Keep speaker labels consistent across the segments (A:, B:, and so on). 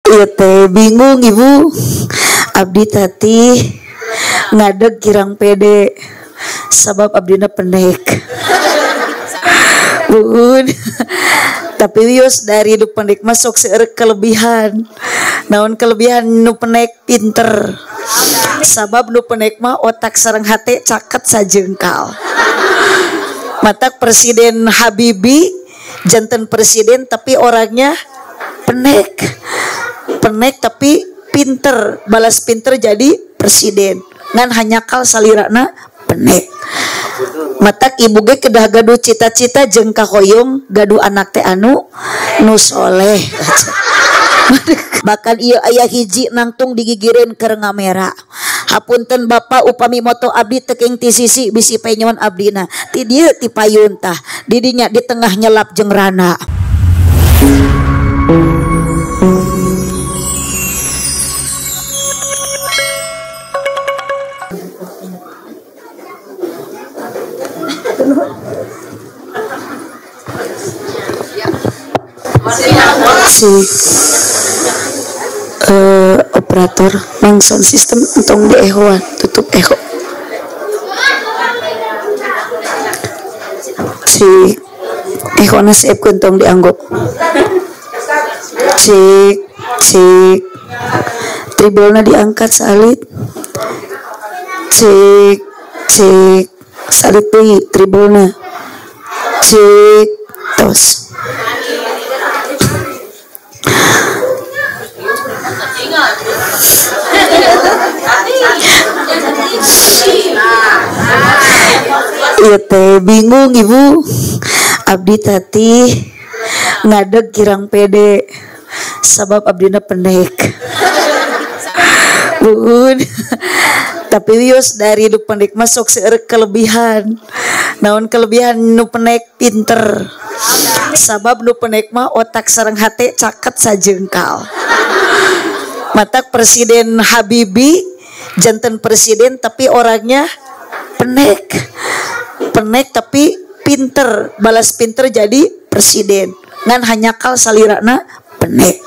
A: Iya teh bingung ibu. Abdi tati ngadeg kirang pede sabab abdina pendek. Bun. Tapi wios dari nu pendek masuk seerek kelebihan. Naon kelebihan nu pendek pinter. Sabab nu pendek mah otak sareng hate caket sajengkal. Matak Presiden Habibie janten presiden tapi orangnya pendek. Pendek tapi pinter, balas pinter jadi presiden. Ngan hanya kal salirana pendek. Matak ibu ge kedah gaduh cita-cita jeung kahoyong gaduh anak teh anu nu soleh. Bahkan ieu aya hiji nangtung digigireun keur ngamera. Hapunten Bapak upami moto abdi teuking ti sisi bisi penyon abdina. Ti dieu ti payun tah. Di dinya di tengah nyelap jeung rana. Si operator mang sound system entong di ehoan tutup eho si eho na siap entong dianggap cik tribulna diangkat salit cik salit deui tribulna cik tos iya teh bingung ibu. Abdi tati ngadeg kirang pede sabab abdina pendek. Bun. Tapi wios dari nu pendek masuk seerek kelebihan. Naon kelebihan nu pendek pinter. Sabab nu pendek mah otak sareng hate caket sajengkal. Matak Presiden Habibie janten presiden tapi orangnya pendek. Pendek tapi pinter, balas pinter jadi presiden. Ngan hanya kal salirana pendek.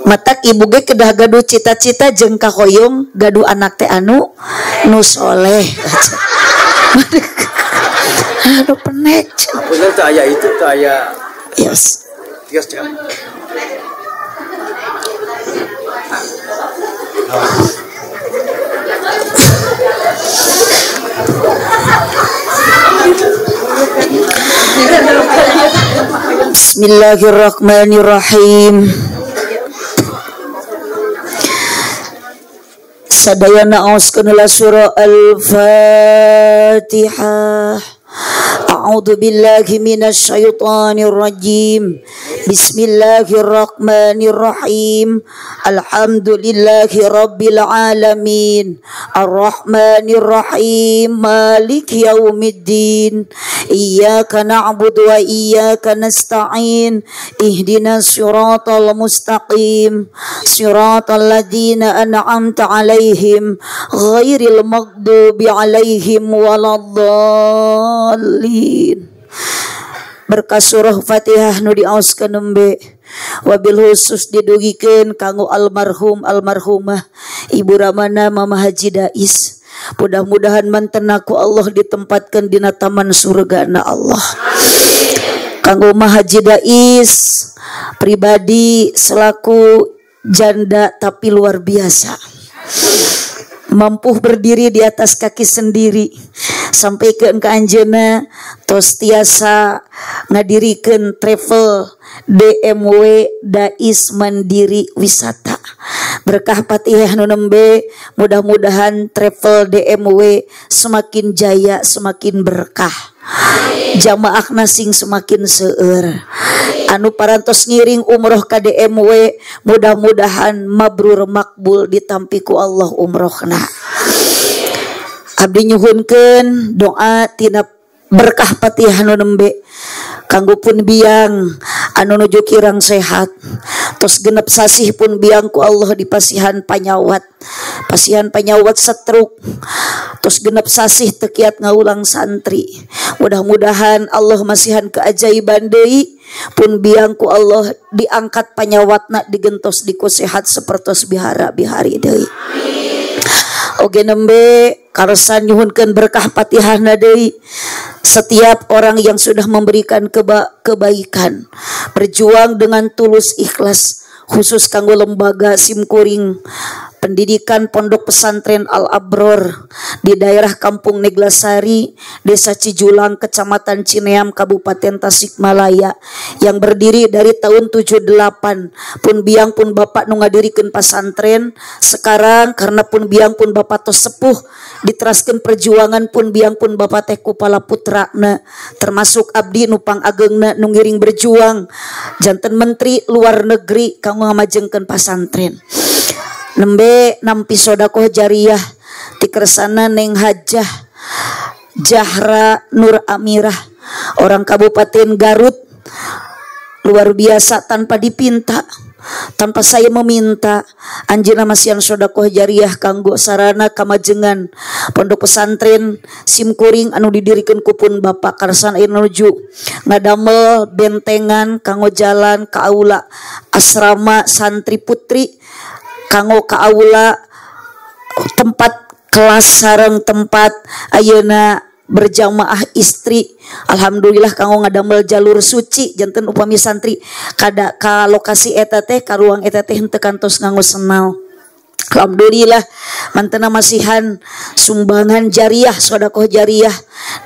A: Matak ibu ge kedah gaduh cita-cita jeung kahoyong gaduh anak teh anu nu soleh. Aduh pendek.
B: Bener teh aya itu teh aya.
A: Yes.
B: Yes ya.
A: Bismillahirrahmanirrahim. Sadayana auskeunlah surah Al-Fatihah. A'udzu billahi minasy syaithanir rajim. Bismillahirrahmanirrahim. Alhamdulillahi rabbil alamin. Arrahmanir rahim. Maliki yaumiddin. Iyyaka na'budu wa iyyaka nasta'in. Ihdinas siratal mustaqim. Siratal ladzina an'amta 'alaihim ghairil maghdubi 'alaihim waladdallin. Berkah surah Fatihah nu diaoskeun nembe wabil khusus didugikeun kanggo almarhum almarhumah Ibu Ramana Mama Haji Dais. Mudah-mudahan mantenaku Allah ditempatkan dina taman surga na Allah. Kanggo Mama Haji Dais pribadi selaku janda tapi luar biasa. Mampu berdiri di atas kaki sendiri sampai ke anjeunna tos tiasa ngadirikeun travel DMW Dais Mandiri Wisata. Berkah Fatihah nu nembe mudah-mudahan travel DMW semakin jaya semakin berkah. Jamaah nasing semakin seueur. Anu parantos ngiring umroh ka DMW mudah-mudahan mabrur makbul ditampiku Allah umrohna. Abdi nyuhunkeun doa tina berkah Fatihah nu nembe kanggo pun biang anu nuju kirang sehat tos genep sasih pun biang ku Allah dipasihan panyawat stroke tos genep sasih teu kiat ngaulang santri. Mudah-mudahan Allah masihan keajaiban deui pun biangku Allah diangkat panyawatna digentos dikusehat sepertos bihara-bihari deui. Oge nembe karsan nyuhunkeun berkah Fatihahna deui. Setiap orang yang sudah memberikan kebaikan, berjuang dengan tulus ikhlas, khusus kanggo lembaga Simkuring pendidikan Pondok Pesantren Al Abror di daerah Kampung Neglasari, Desa Cijulang, Kecamatan Cineam, Kabupaten Tasikmalaya, yang berdiri dari tahun 78. Pun biang pun bapak nu ngadirikeun pasantren, sekarang karena pun biang pun bapak tos sepuh diteraskeun perjuangan pun biang pun bapak teh kupala putrana, termasuk abdi nupang ageungna nu ngiring berjuang janten menteri luar negeri kanggo ngamajengkeun pasantren. Nembe nampi sodakoh jariah tikersana Neng Hajah Jahra Nur Amirah, orang Kabupaten Garut, luar biasa tanpa dipinta, tanpa saya meminta. Anjeunna masihan sodakoh jariah kanggo sarana kamajengan Pondok Pesantren Simkuring anu didirikeun ku pun bapak karsan aya nuju ngadamel bentengan kanggo jalan ka aula asrama santri putri, kanggo ka aula tempat kelas sareng tempat ayeuna berjamaah istri. Alhamdulillah kanggo ngadamel jalur suci janten upami santri kada ka lokasi eta teh ka ruang eta teh henteu kantos nganggo senal. Alhamdulillah mantena masihan sumbangan jariah sedekah jariah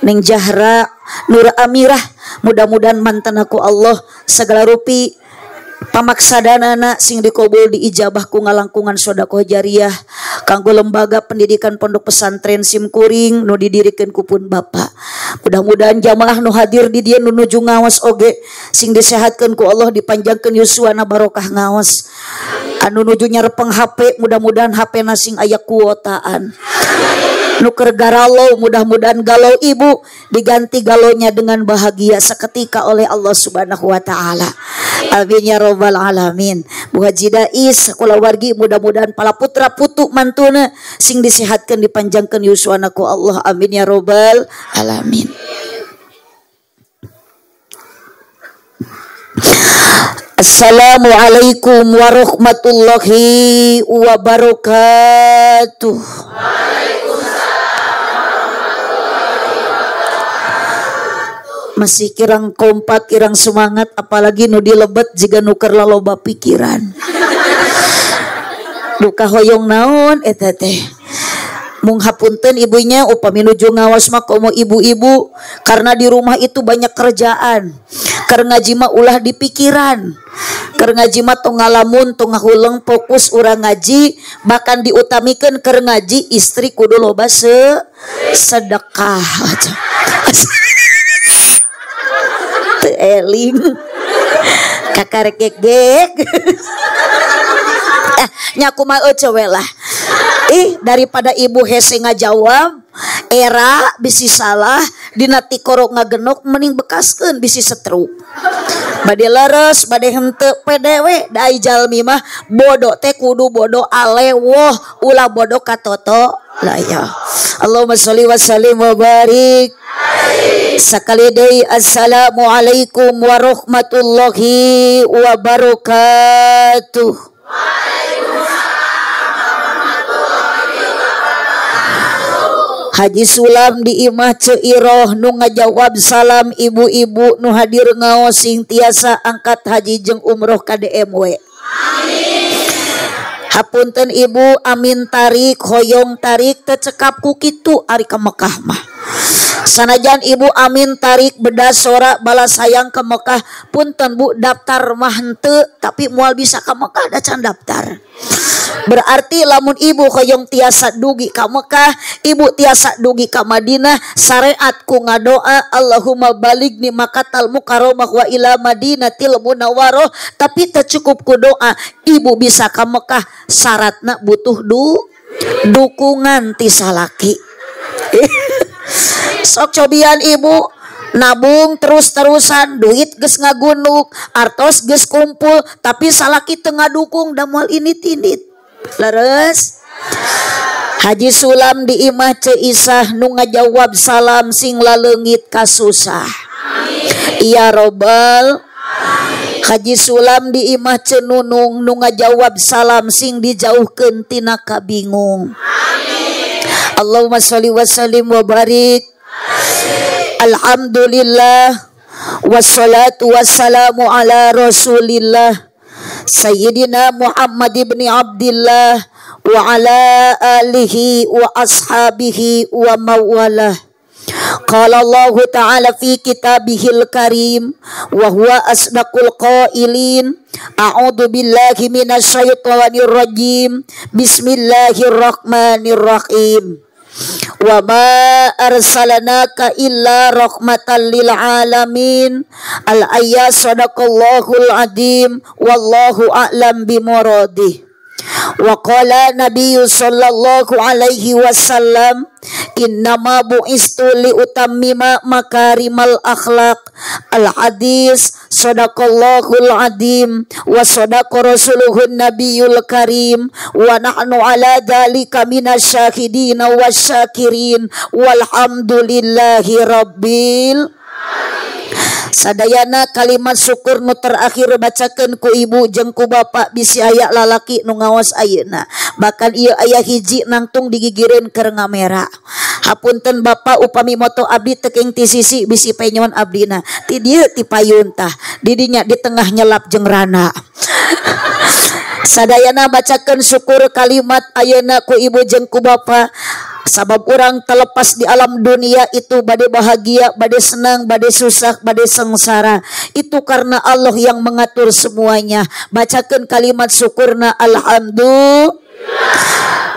A: Neng Jahra Nur Amirah, mudah-mudahan mantena ku Allah segala rupi pamaksadanana sing dikabul diijabah ku ngalangkungan sedekah jariah kanggo lembaga pendidikan Pondok Pesantren Simkuring nu didirikeun ku pun bapak. Mudah-mudahan jamaah nu hadir di dieu nu nuju ngaos oge sing disehatkeun ku Allah, dipanjangkeun yuswana barokah ngaos. Anu nuju nyarepeng HP mudah-mudahan HP-na sing aya kuotaan. Nuker galau mudah-mudahan galau ibu diganti galonya dengan bahagia seketika oleh Allah Subhanahu wa taala. Amin ya rabbal alamin. Bu Haji Dais kulawargi mudah-mudahan pala putra putu mantuna sing disehatkeun dipanjangkeun yuswana ku Allah. Amin ya rabbal alamin. Assalamualaikum warahmatullahi wabarakatuh. Masih kirang kompak, kirang semangat, apalagi nu dilebet jika nuker laloba pikiran. Duka hoyong naon eta teh. Mung hapunten ibunya upami nuju ngawas mah komo ibu-ibu karena di rumah itu banyak kerjaan. Keur ngaji mah ulah di pikiran. Keur ngaji mah tong ngalamun tong ngahuleng fokus urang ngaji, bahkan diutamikeun keur ngaji istri kudu loba sedekah. Eling kakarek gek nyaku mah cewek lah daripada ibu hese ngajawab era bisi salah dina tikorok ngagenok mending bekaskeun bisi setruk bade leres bade henteu PDW dai jalmi mah bodoh teh kudu bodoh alewoh ulah bodoh katoto lah ya. Allahumma sholli wa sallim wa barik. Sakali deui assalamualaikum warahmatullahi wabarakatuh. Haji Sulam di imah Ceiroh nu ngajawab salam ibu-ibu nu hadir ngaos sing tiasa angkat haji jeung umroh ka DMW. Hapunten ibu amin tarik hoyong tarik tecekap ku kitu ari ka Mekah mah. Sanajan ibu amin tarik bedas sora balas sayang ke Mekah punten bu daftar mah henteu tapi moal bisa ka Mekah da can daftar. Berarti lamun ibu hoyong tiasa dugi ka Mekah, ibu tiasa dugi ka Madinah, syariat ku ngadoa Allahumma baligni makatal mukarramah wa ila Madinatil munawwarah, tapi teu cukup ku doa, ibu bisa ka Mekah syaratna butuh dukungan ti salaki. Sok cobian ibu nabung terus-terusan duit geus ngagunuk artos geus kumpul tapi salaki teu ngadukung da moal init-init leres. Haji Sulam di imah Ceisah nu ngajawab salam sing laleungit kasusah. Ya Robbal Haji Sulam di imah cenunung nu ngajawab salam sing dijauhkeun tina kabingung. Allahumma sholli wa sallim wa barik. Alhamdulillah wassalatu wassalamu ala Rasulillah Sayyidina Muhammad ibn Abdillah wa ala alihi wa ashabihi wa mawalah. Qala Allah Ta'ala fi kitabihil karim wa huwa asdaqul qailin. A'udzu billahi minasyaitonir rajim. Bismillahirrahmanirrahim. Wa ma arsalanaka illa rahmatan lil alamin. Al ayat sadaqallahul adim wallahu a'lam bimuradih. Wa qala Nabi sallallahu alaihi wasallam innama bu'istu li utammima makarimal akhlaq. Al hadis sadaqallahul adim wa sadaqa rasuluhun nabiyul karim wa nahnu ala dzalika minasyahidin wasyakirin walhamdulillahi rabbil. Sadayana kalimat syukur nu terakhir bacakeun ku ibu jeung ku bapak bisi aya lalaki nu ngaos ayeuna. Bahkan ieu aya hiji nangtung digigireun keur ngamera. Hapunten bapak upami moto abdi teuking ti sisi bisi penyon abdina. Ti dieu ti payun tah. Di dinya di tengah nyelap jeung rana. Sadayana bacakeun syukur kalimat ayeuna ku ibu jeung ku bapak. Sabab orang terlepas di alam dunia itu bade bahagia, bade senang, bade susah, bade sengsara. Itu karena Allah yang mengatur semuanya. Bacakan kalimat syukurna alhamdulillah.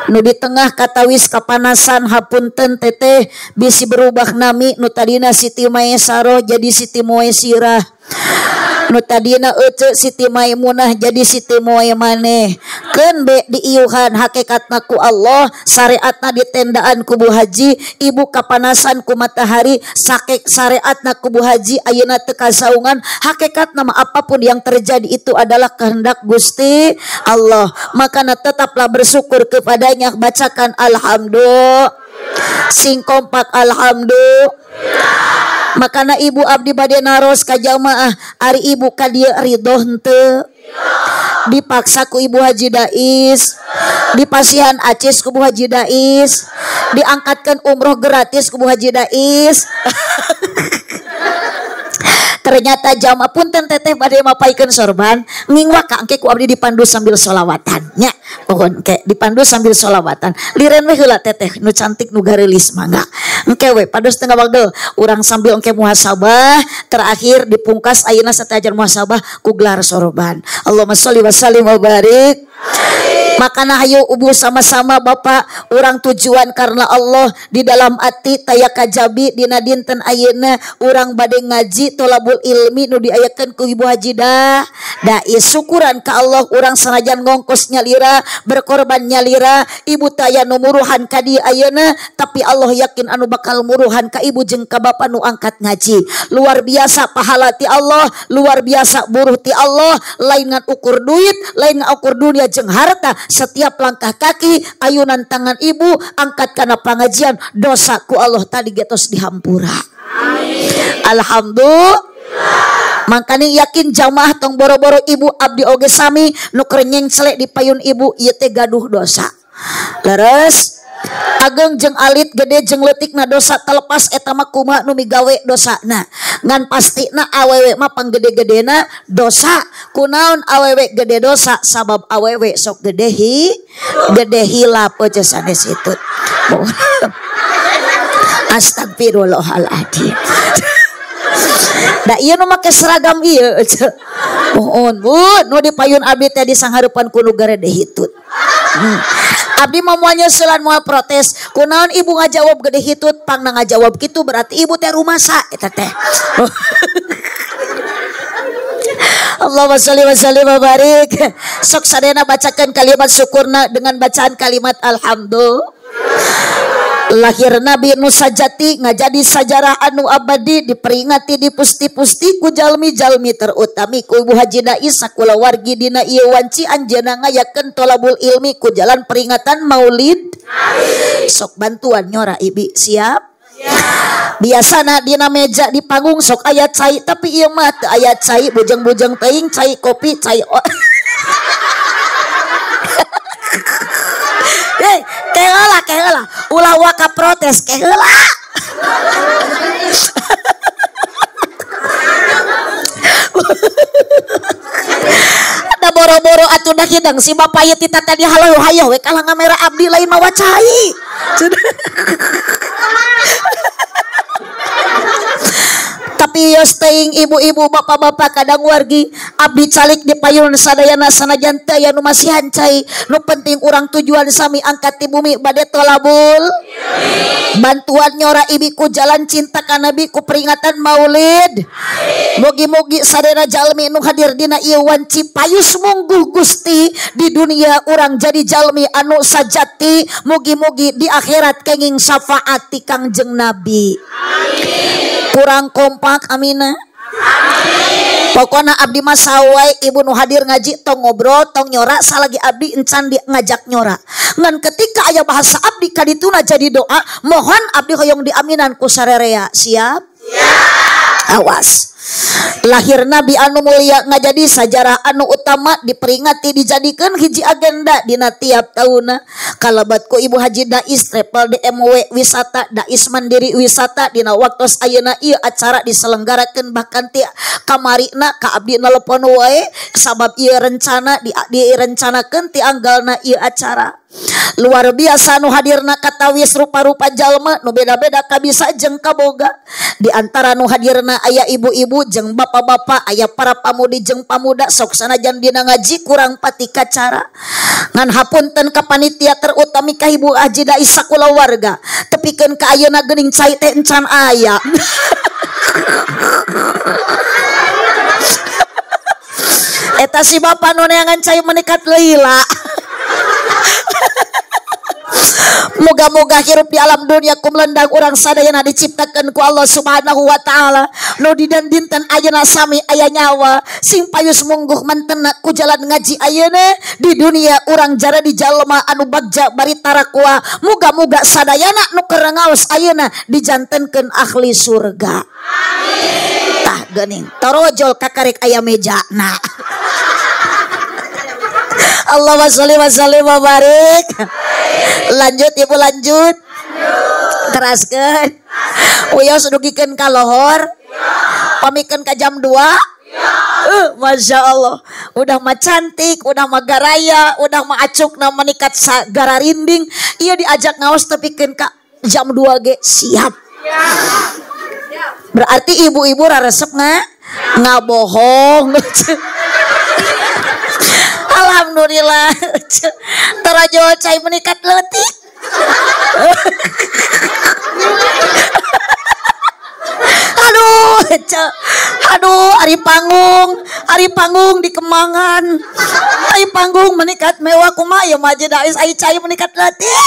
A: Nu di tengah katawis kapanasan hapunten teteh bisi berubah nami nu tadina Siti Maesaro jadi Siti Moesirah. Nu tadina ece Siti Maimunah jadi Siti Moemane. Keun be diieuhan hakikatna ku Allah, syariatna ditendaan ku Bu Haji, ibu kapanasan ku matahari, sakek syariatna ku Bu Haji ayeuna teu kasaungan. Hakikatna mah apapun yang terjadi itu adalah kehendak Gusti Allah. Makana tetaplah bersyukur kepadanya. Bacakan alhamdulillah. Sing kompak alhamdulillah. Makana ibu abdi bade naros ka jamaah ari ibu ka dieu ridho henteu. Dipaksa ku Ibu Haji Dais, dipasihan acis ku Bu Haji Dais, diangkatkan umroh gratis ku Bu Haji Dais. Ternyata jamaah punten teteh bade mapaikeun sorban nging waka engke ku abdi dipandu sambil sholawatan nya. Pohon ke dipandu sambil sholawatan. Liren we heula teteh nu cantik nu gareulis mangga. Engke we pados tengah waktu urang sambil engke muhasabah terakhir dipungkas ayeuna satajan muhasabah ku gelar sorban. Allahumma sholli wa sallim wa barik. Makana hayu ubu sama-sama Bapak urang tujuan karena Allah di dalam ati taya kajabi dina dinten ayeuna urang bade ngaji tolabul ilmi nu diayakeun ku Ibu Haji Dais. Syukuran ka Allah urang sanajan ngongkos nyalira berkorban nyalira ibu taya nu muruhan ka dieu ayeuna tapi Allah yakin anu bakal muruhan ka ibu jeung ka bapa nu angkat ngaji. Luar biasa pahala ti Allah, luar biasa buruh ti Allah, lain ngan ukur duit, lain ngan ukur dunia jeung harta. Setiap langkah kaki ayunan tangan ibu angkat kana pangajian dosa ku Allah tadi getos dihampura. Alhamdulillah. Makanya yakin jamaah tong boro-boro ibu abdi oge sami nu kerenyeng celek di payun ibu ieu teh gaduh dosa. Leres ageng jeung alit gede jeung leutikna dosa telepas eta mah kumaha nu migawe dosana. Ngan pastina awewe mah panggede-gedena dosa. Kunaon awewe gede dosa? Sabab awewe sok gede hilap aja sanes itu. Astagfirullahaladzim. Da ieu nu make seragam ieu. Mohon Bu, nu dipayun abdi teh di sanghareupan kudu garede hitut. Abdi momonya seulan moal protes. Kunaon ibu ngajawab gede hitut pangna ngajawab kitu berarti ibu teh rumasa eta teh. Allahumma sholli wa sallim wa barik. Sok sadena bacakan kalimat syukurna dengan bacaan kalimat alhamdulillah. Lahir Nabi nu sajati ngajadi sajarah anu abadi diperingati dipusti-pusti ku jalmi-jalmi terutami ku Ibu Haji Dais sakulawargi dina ieu wanci anjeunna ngayakeun tolabul ilmi ku jalan peringatan Maulid. Sok bantuan nyora Ibi siap? Biasana dina meja di panggung sok aya cai tapi ieu mah teu aya cai, bujang-bujang teuing cai kopi, cai keheula ulah waka protes keheula. Ada boro-boro atuh dah hidang si bapak ieu tita tadi halo hayo we kalah ngamera abdi lain mawa cai. Tapi yos teuing ibu-ibu bapak-bapak kadang wargi abdi calik di payun sadayana sanajan teu aya nu masihan cai, nu penting urang tujuan sami angkat ti bumi bade tolabul bantuan nyora ibi ku jalan cinta ka nabi ku peringatan maulid. Mugi-mugi sadayana jalmi nu hadir dina ieu wanci payus mungguh Gusti di dunia urang jadi jalmi anu sajati, mugi-mugi di akhirat kenging syafaat ti Kangjeng Nabi. Kurang kompak amina. Pokona abdi mah sawai ibu nu hadir ngaji tong ngobrol tong nyora salagi abdi encan dia ngajak nyora. Ngan ketika aya bahasa abdi kadituna jadi doa, mohon abdi hoyong diaminan ku sarerea. Siap? Siap. Awas. Lahir Nabi anu mulia ngajadi sajarah anu utama diperingati dijadikan hiji agenda dina tiap tahunna. Kalabat ku Ibu Haji Dais travel DMW wisata Dais mandiri wisata dina waktos ayeuna ieu acara diselenggarakeun bahkan ti kamarina ka abdi nelpon wae sabab ieu rencana direncanakeun ti anggalna ieu acara. Luar biasa nu hadirna katawis rupa-rupa jalma nu beda-beda kabisa jeung kaboga. Di antara nu hadirna aya ibu-ibu jeung bapak-bapak, aya para pamudi jeung pamuda sok sanajan dina ngaji kurang pati kacara. Ngan hapunten ka panitia terutami ka Ibu Haji Dais sakulawarga. Tepikeun ka ayeuna geuning cai teh encan aya. Eta si bapa nu neangan cai menikat leila. Moga-moga hirup di alam dunia kumlendang urang sadayana diciptakeun ku Allah Subhanahu wa taala. Nu didan dinten ayeuna sami aya nyawa sing payus mungguh mantena ku jalan ngaji ayeuna di dunia urang jara di jalma anu bagja bari tarakwa. Moga-moga sadayana nu keur ngaos ayeuna dijantenkeun ahli surga. Amin. Tah geuning torojol kakarek aya mejana. Allahumma sholli wa sallim wa barik. Lanjut ibu lanjut. Teraskeun. Uyos dugikeun ka lohor. Pamikeun ka jam 2. Masya Allah. Udah mah cantik, udah mah garaya, udah mah acukna menikat sagara rinding. Ieu diajak ngaos tepikeun ka jam 2 ge siap. Berarti ibu-ibu raresep ngabohong. Alhamdulillah. Terajol cai menikat leutik. Aduh, hari panggung di Kemangan. Hari panggung menikat mewah kumaha ya mah Dais ai cai menikat leutik.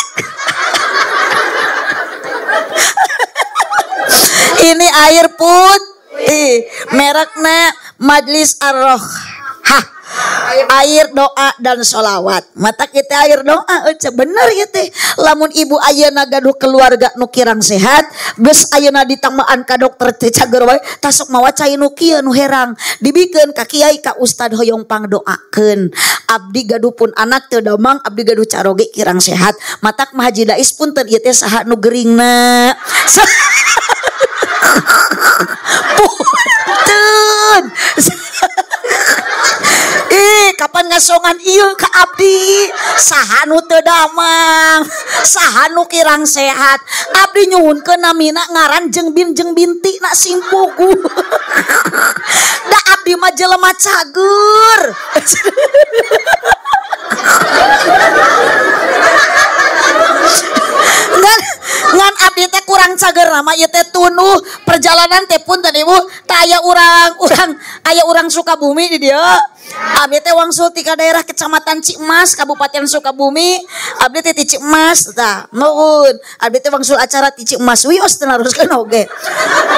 A: Ini air putih, mereknya Majlis Ar-Roh. Air doa dan sholawat. Mata kita air doa bener ya teh. Lamun ibu ayeuna gaduh keluarga nu kirang sehat, geus ayeuna ditamaan ka dokter teh cager wae tasok mawa cai nu kieu nu herang dibikeun ka kiai ka ustad hoyong pangdoakeun. Abdi gaduh pun anak teu damang, abdi gaduh caroge kirang sehat. Matak mah Haji Dais punten ieu teh saha nu geuringna. Punten. Kapan ngasongan ieu ka abdi saha nu teu damang, saha nu kirang sehat. Abdi nyuhunkeun namina ngaran jeung binti na sing pugu. Da abdi mah jelema cager. Ngan abdi teh kurang cager nama ieu teh tunuh perjalanan teh punten ibu tah aya urang Sukabumi di dieu. Abdi teh wangsul ti ka daerah Kecamatan Cimas Kabupaten Sukabumi. Abdi teh ti Cimas tah nuhun. Abdi teh wangsul acara ti Cimas wios teh naruskeun oge.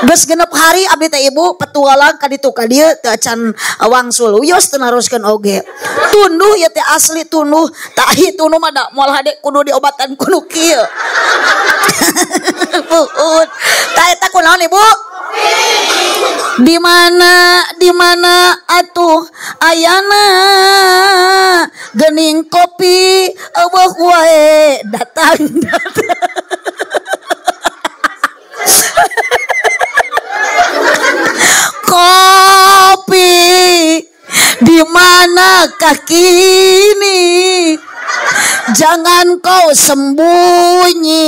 A: Geus genep hari abdi teh ibu petualang ka ditu ka dieu teh acan wangsul wios teh naruskeun oge. Tunduh ieu teh asli tunduh. Tah ieu tunduh mah da moal hade kudu diobatan kudu kieu. Buun. Tah eta kunaon Ibu? Di mana atuh ayana geuning kopi eueuh wae datang. Kopi di manakah kini? Jangan kau sembunyi,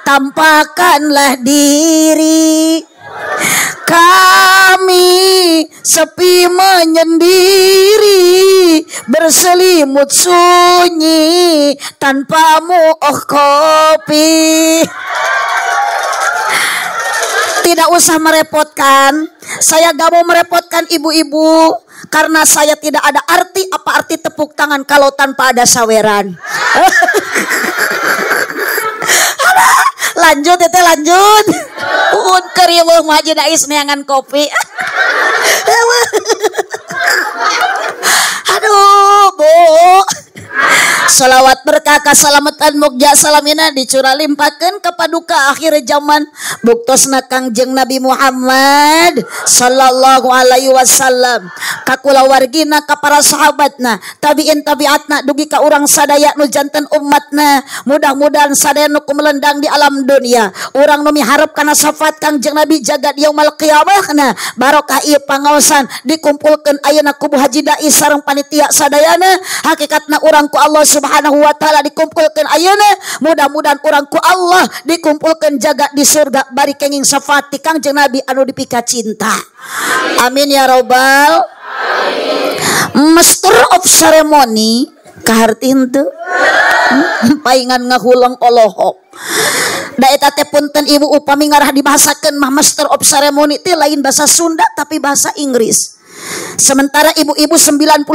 A: tampakkanlah diri. Kami sepi menyendiri, berselimut sunyi, tanpamu oh kopi. Tidak usah merepotkan. Saya gak mau merepotkan ibu-ibu, karena saya tidak ada arti. Apa arti tepuk tangan kalau tanpa ada saweran? Lanjut itu lanjut. Keriweuh maju dais neangan kopi. Aduh, Bu. Salawat berkah kasalamatan mukja salamina dicurah limpakeun ka paduka akhir zaman buktosna Kangjeng Nabi Muhammad sallallahu alaihi wasallam, ka kulawargina, ka para sahabatna, tabiin tabiatna, dugi ka urang sadaya nu janten umatna. Mudah-mudahan sadaya nu kumelendang di alam dunia, urang nu miharep kana syafaat Kangjeng Nabi jagat yaumul qiyamahna, barokah ieu pangaosan dikumpulkeun ayeuna kubu Haji Dais sareng panitia sadayana. Hakikatna urang ku Allah Subhanahu wa taala dikumpulkeun ayeuna, mudah-mudahan urang ku Allah dikumpulkeun jagat di surga bari kenging syafaat ti Kangjeng Nabi anu dipika cinta. Amin ya robbal. Master of ceremony kaharti henteu paingan ngahulang olohok. Da eta teh punten Ibu upami ngarah dibahasakeun mah master of ceremony teh lain bahasa Sunda tapi bahasa Inggris. Sementara ibu-ibu 90%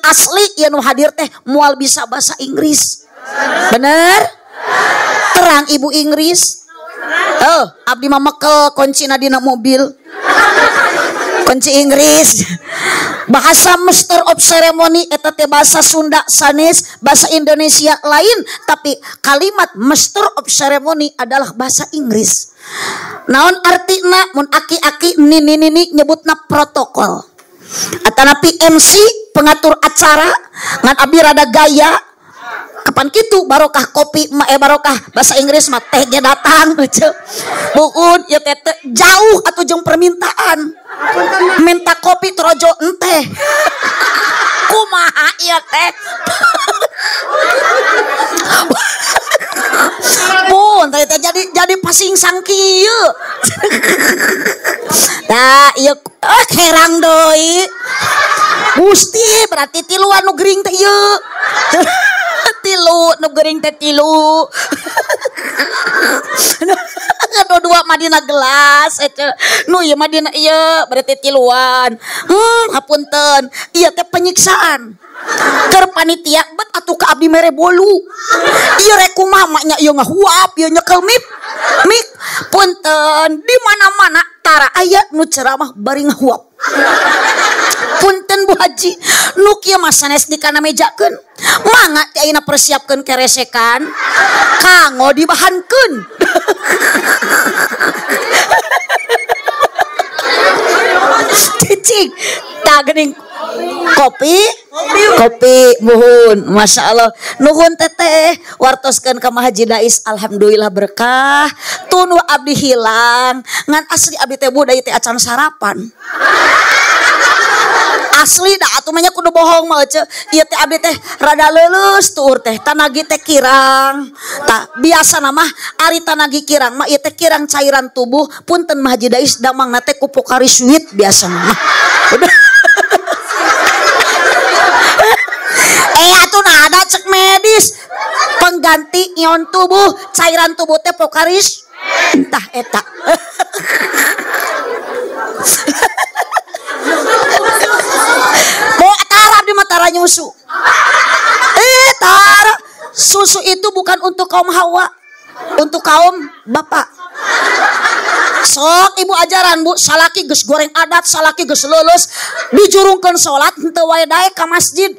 A: asli yang hadir teh mual bisa bahasa Inggris. Bener? Terang Ibu Inggris. Oh, abdi mah mekel kunci dina mobil. Kunci Inggris. Bahasa master of ceremony eta teh bahasa Sunda sanes, bahasa Indonesia lain, tapi kalimat master of ceremony adalah bahasa Inggris. Naon artina mun aki-aki nini nyebutna protokol. Atana PMC pengatur acara ngan abi rada gaya kapan kitu barokah kopi barokah bahasa Inggris mah teh ge datang buun ya teh jauh atuh jeung permintaan minta kopi trojo enteh kumaha ieu teh Bun teh jadi pasing sang kieu tah ieu herang deui Gusti berarti tiluan nu gering teh ieu tilu nu gering teh tilu nu dua madina gelas nu ieu madina ieu berarti tiluan hapunten ieu teh penyiksaan keur panitia bet atuh ka abdi mere bolu ieu rek kumaha nya ieu ngahuap ieu nyekel mik punten di mana-mana tara aya nu ceramah bari ngahuap punten Bu Haji nu kieu mah sanes di kana mejakeun mangga teh ayeuna persiapkeun keresekan kanggo dibahankeun cicing tah geuning kopi muhun Masya Allah nuhun teteh wartoskeun ka Haji Dais alhamdulillah berkah tunu abdi hilang ngan asli abdi teh budaya teh acan sarapan asli dah atuh mah nya kudu bohong mah ceu ieu teh abdi teh rada leuleus tuur teh tanagi teh kirang tah biasa mah ari tanagi kirang mah ieu teh kirang cairan tubuh punten Haji Dais damangna teh ku Pocari Sweat biasa mah atuh nah ada cek medis pengganti ion tubuh cairan tubuh teh Pocari entah eta mau tara di matara nyusu tara susu itu bukan untuk kaum Hawa untuk kaum bapak sok ibu ajaran Bu salaki geus goreng adat salaki geus leuleus dijurungkeun salat henteu wae daek ka masjid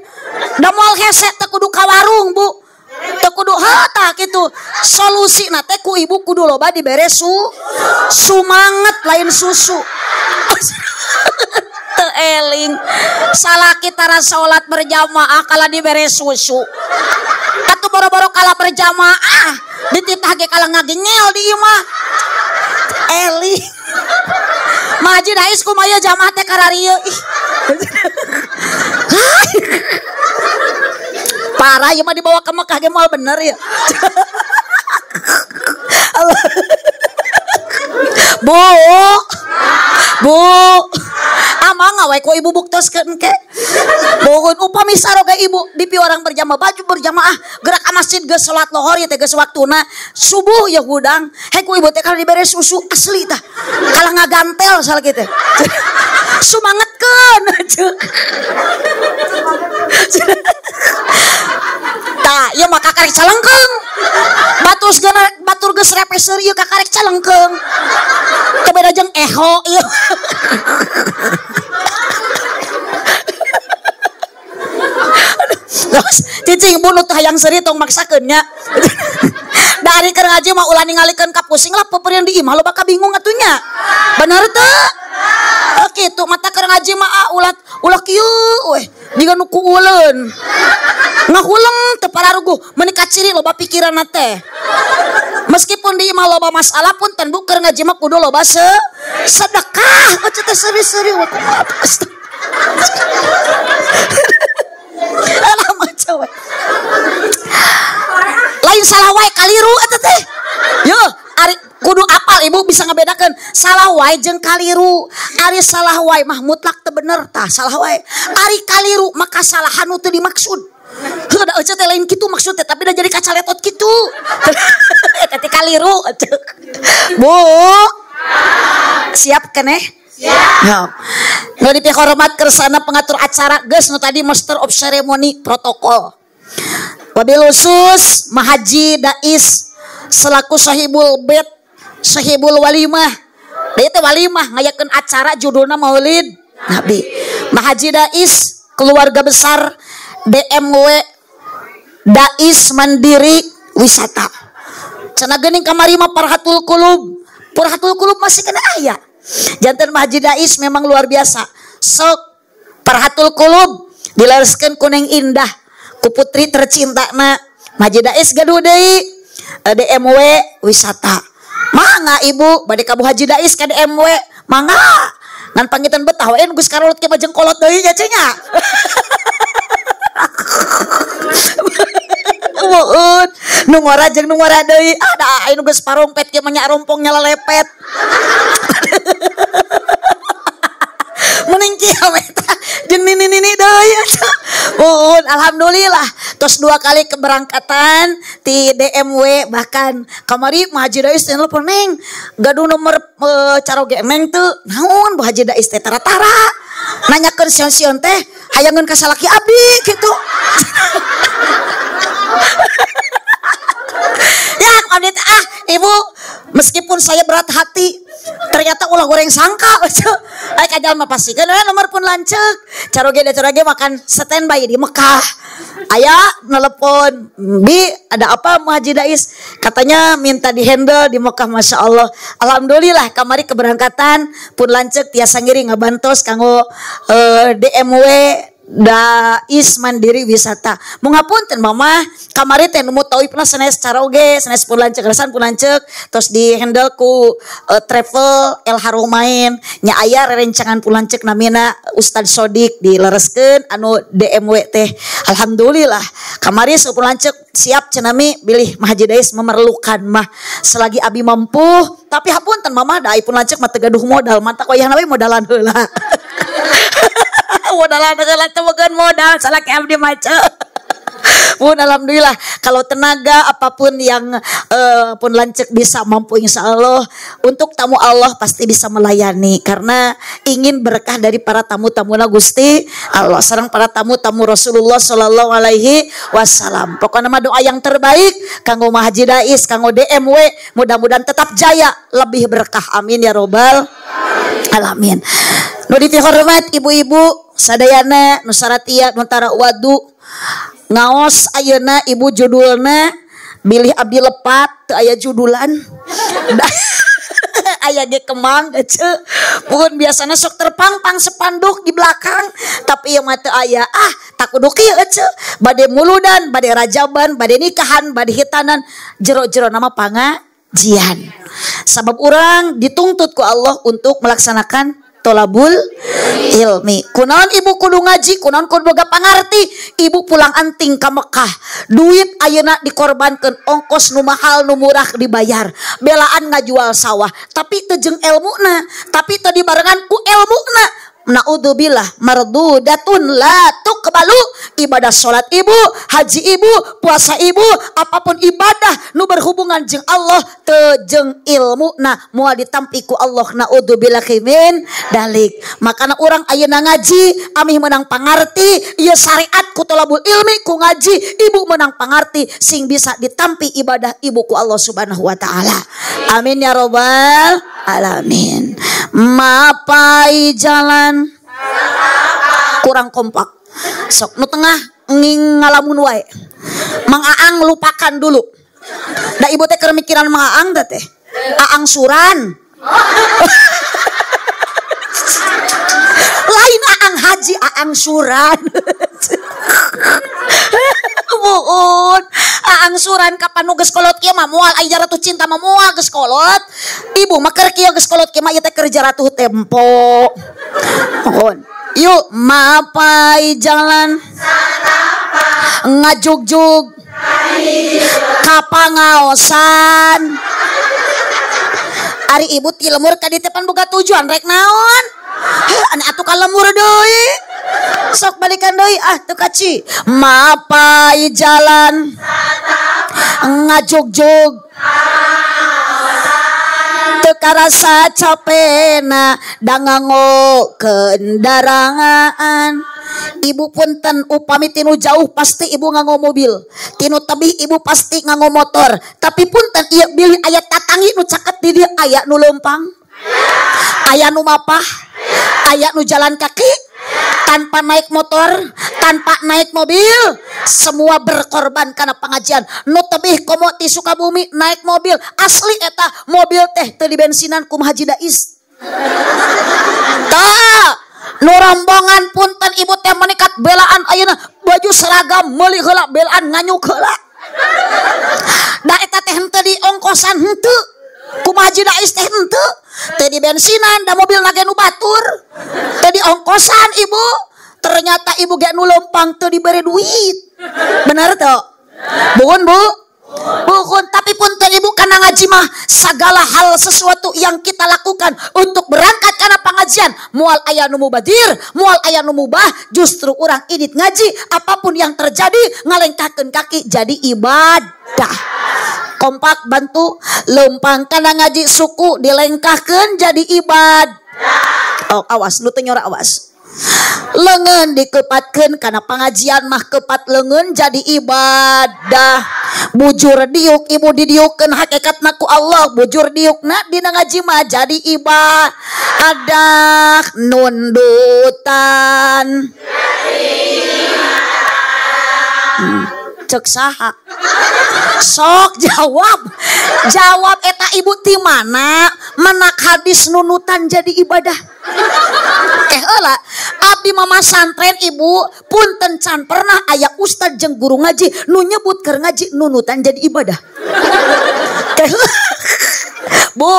A: da moal hese teu kudu ka warung Bu teu kudu tah kitu Solusi nate ku ibu kudu loba dibere sumanget lain susu. Teu eling salaki tara salat berjamaah kala dibere susu. Atuh boro-boro kala berjamaah dititah ge kala ngagengel di ieu mah. Eling. Mah Haji Dais kumaha jamaah teh kararieu ih. Parah ieu mah dibawa ke Mekah ge moal bener ya. Bu, amang ngawe ku ibu buktoskeun ke. Bohon upami saroga ibu dipi orang berjamaah baju berjamaah gerak ka masjid geus salat lohor ya teh geus waktuna subuh ya hudang. He ku ibu teh kalau dibere susu asli tah. Kalah ngagantel sal kitu. Sumangetkeun. Tah, ieu mah kakarek calengkeung. Batur geus repeser ieu kakarek calengkeung. Teu beda jeung eho ieu. Cicing bunut hayang seuri tong maksakeun nya. Dari keur ngaji mah ulah ningalikeun ka pusing lah peupeurieun di imah loba kabingung atuh nya. Bener teu? Kitu mata keur ngaji mah ulah kieu weh jiga nu kuuleun. Ngahuleng teu pararuguh meuni kaciri loba pikiranna teh. Meskipun di imah loba masalah pun ten bu keur ngaji mah kudu loba sedekah. Atuh teh seri-seri we. Lain salah wae kaliru eta teh. Yo, ari kudu apal ibu bisa ngebedakeun salah wae jeung kaliru. Ari salah wae mah mutlak teu bener tah salah wae. Ari kaliru maka kesalahan nu teu dimaksud. Heuh da euceut teh lain kitu maksudnya tapi da jadi kacaletot kitu. Eta teh kaliru atuh. Bu. Siap keneh? Ya. Nu dipihormat kersana pengatur acara geus nu tadi master of ceremony protokol. Wabil khusus Mahaji Dais selaku sahibul bait sahibul walimah. Dia teh walimah ngayakeun acara judulna Maulid Nabi. Mahaji Dais keluarga besar DMW Dais Mandiri Wisata. Cenah geuning kamari mah Farhatul Qulub. Farhatul Qulub masih kena aya. Janten Mahaji Dais memang luar biasa. Sok Farhatul Qulub dilareskeun ku Neng Indah ku putri tercinta na Mahaji Dais gaduh deui DMW Wisata. Mangga ibu bade ka Bu Haji Dais ka DMW mangga ngan panggitan betah we geus karolot ke bajeng kolot deui nya cenah. Muun nu ngora jeung nu ngora deui ada anu geus parompet ge mah nya rompong nya lalepet. Mending kieu eta jeung nini-nini deui. Muun alhamdulillah tos 2 kali keberangkatan ti DMW bahkan kamari Mah Haji Dais teh nelpon Neng gaduh nomor caroge Neng teu naon Bu Haji Dais teh tara-tara nanyakeun sion-sion teh hayangeun ka salaki abdi kitu. Ya abdi teh ibu meskipun saya berat hati ternyata ulah goreng sangka ai kajal mah pasikeun nomor pun lanceuk caroge makan standby di Mekah. Aya nelepon Bi ada apa Mah Haji Dais katanya minta di handle di Mekah. Masya Allah alhamdulillah kamari keberangkatan pun lanceuk tiasa ngiring ngabantos kanggo DMW Dais Mandiri Wisata. Mun ngapunten mama kamari teh nu tauipna sanes caroge sanes pun lanceuk resan pun lanceuk tos di handle ku travel El Haromain nya aya rerencangan pun lanceuk namina Ustad Sodik dilereskeun anu DMW teh. Alhamdulillah kamari pun lanceuk siap cenami bilih Mah Haji Dais memerlukan mah selagi abi mampu tapi hapunten mama da pun lanceuk mah teu gaduh modal mata koyahna we modalan heula. Modalan segala temukan modal salaki abdi maca. Pun alhamdulillah kalau tenaga apapun yang pun lancek bisa mampu insya Allah untuk tamu Allah pasti bisa melayani karena ingin berkah dari para tamu-tamuna Gusti Allah sareng para tamu-tamu Rasulullah sallallahu alaihi wasallam. Pokoknya mah doa yang terbaik kanggo Mah Haji Dais kanggo DMW mudah-mudahan tetap jaya lebih berkah amin ya robbal alamin. Nu dihormat ibu-ibu sadayana nu saratia nu tara wadu ngaos ayeuna ibu judulna bilih abdi lepat teu aya judulan. Aya ge kemang ceu. Pun biasana sok terpang-pang sepanduk di belakang, tapi ieu mah teu aya. Tak kudu kieu ceu. Bade muludan, bade rajaban, bade nikahan, bade hitanan, jero-jero nama pangajian. Sabab urang dituntut ku Allah untuk melaksanakan tolabul ilmi. Kunaon ibu kudu ngaji, kunaon kudu boga pangarti. Ibu pulang anting ka Mekah, duit ayeuna dikorbankeun, ongkos nu mahal nu murah dibayar, belaan ngajual sawah, tapi teu jeung elmuna, tapi teu dibarengan ku elmuna. Naudzubillah mardudatun la tuqbalu. Ibadah salat ibu, haji ibu, puasa ibu, apapun ibadah nu berhubungan jeung Allah teu jeung ilmuna moal ditampi ku Allah. Naudzubillah min dalik. Makana urang ayeuna ngaji amih meunang pangarti ieu syariat ku tolabul ilmi ku ngaji ibu meunang pangarti sing bisa ditampi ibadah ibu ku Allah Subhanahu wa taala. Amin ya rabbal alamin. Mapai jalan kurang kompak. Sok nu tengah ngalamun wae. Mang Aang lupakan dulu. Da ibu teh keur mikiran Mang Aang da teh. Aang suran. Lain Aang haji, Aang suran. Buun, Aang suran kapan nu geus kolot kieu mah moal aya ratu cinta mah moal geus kolot. Ibu mah keur kieu geus kolot kieu mah ieu teh kerja ratu tempo. Mohon. Yuk mapai jalan ngajugjug kapangaosan. Ari ibu ti lemur ka dieu teh pan boga tujuan rek naon? Ane atuh ka lemur deui. Sok balikan deui teu kaci. Mapai jalan ngajugjug teu karasa capena dangango kendaraan. Ibu punten upami tinu jauh pasti ibu nganggo mobil, tinu tebih ibu pasti nganggo motor, tapi punten ieu bilih aya tatangi nu caket di dieu aya nu leumpang, aya nu mapah, aya nu jalan kaki tanpa naik motor, tanpa naik mobil, semua berkorban karena pengajian. Nu tebih komo ti Sukabumi naik mobil asli eta mobil teh teu dibensinan ku Haji Dais. Tah nu rombongan punten ibu teh menikat belaan ayeuna baju seragam meuli heula belaan nganyuk heula. Da eta teh henteu di ongkosan henteu. Kumaha Haji Dais teh henteu. Teu di bensinan da mobil nage nu batur. Teu di ongkosan ibu. Ternyata ibu ge nu leumpang teu diberi duit. Bener teu? Bukan Bu? Bukan, tapi punten ibu kana ngaji mah segala hal sesuatu yang kita lakukan untuk berangkat karena pengajian mual aya nu mubadir, mual aya nu mubah, justru orang idit ngaji apapun yang terjadi ngalengkahkeun kaki jadi ibadah. Kompak bantu leumpang kana ngaji suku dilengkahkeun jadi ibadah. Oh awas nu teu nyora awas. Leungeun dikepatkeun kana pengajian mah kepat leungeun jadi ibadah. Bujur diuk ibu didiukkeun hakikatna ku Allah, bujur diukna dina ngaji mah jadi ibadah. Nundutan cek saha? Sok jawab eta ibu ti mana menak hadis nunutan jadi ibadah. Heula abdi mama santren ibu punten can pernah aya ustad jeung guru ngaji nu nyebut keur ngaji nunutan jadi ibadah. Bu,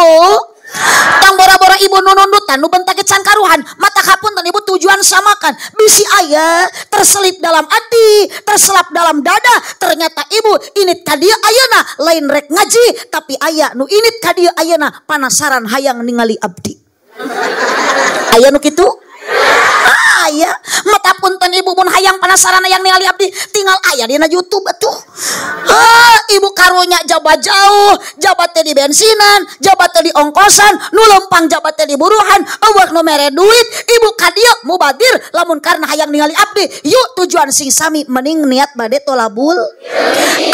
A: tang bora-bora ibu nunundutan nu bentage can karuhan mata kapunten ibu tujuan samakan bisi aya terselip dalam hati, terselap dalam dada. Ternyata ibu init ka dieu ayeuna lain rek ngaji tapi aya nu init ka dieu ayeuna panasaran hayang ningali abdi. Aya nu kitu? Aya. Mata punten ibu pun hayang penasaran hayang ningali abdi tinggal aya dina YouTube atuh. Ibu karunya jabat jauh, jabat teh di bensinan, jabat teh di ongkosan, nu leumpang jabat teh di buruhan, eueuh nu mere duit, ibu ka dieu mubadir lamun karena hayang ningali abdi. Yuk tujuan sing sami mending niat bade tolabul.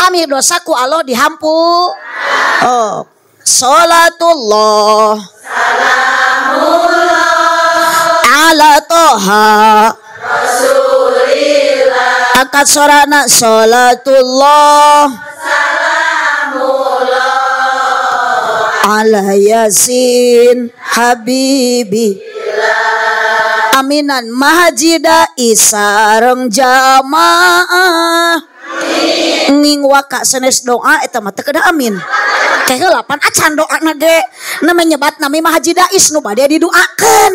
A: Amir dosaku Allah dihampu. Oh, salatullah. Salamullah ala toha Rasulillah. Angkat sorana salatullah ala yasin habibi aminan mahajida isareng jamaah nging waka sanes doa eta mah teu kedah amin teh heula pan acan doa na ge namanya nyebat nami mahajida is nu bade didoakeun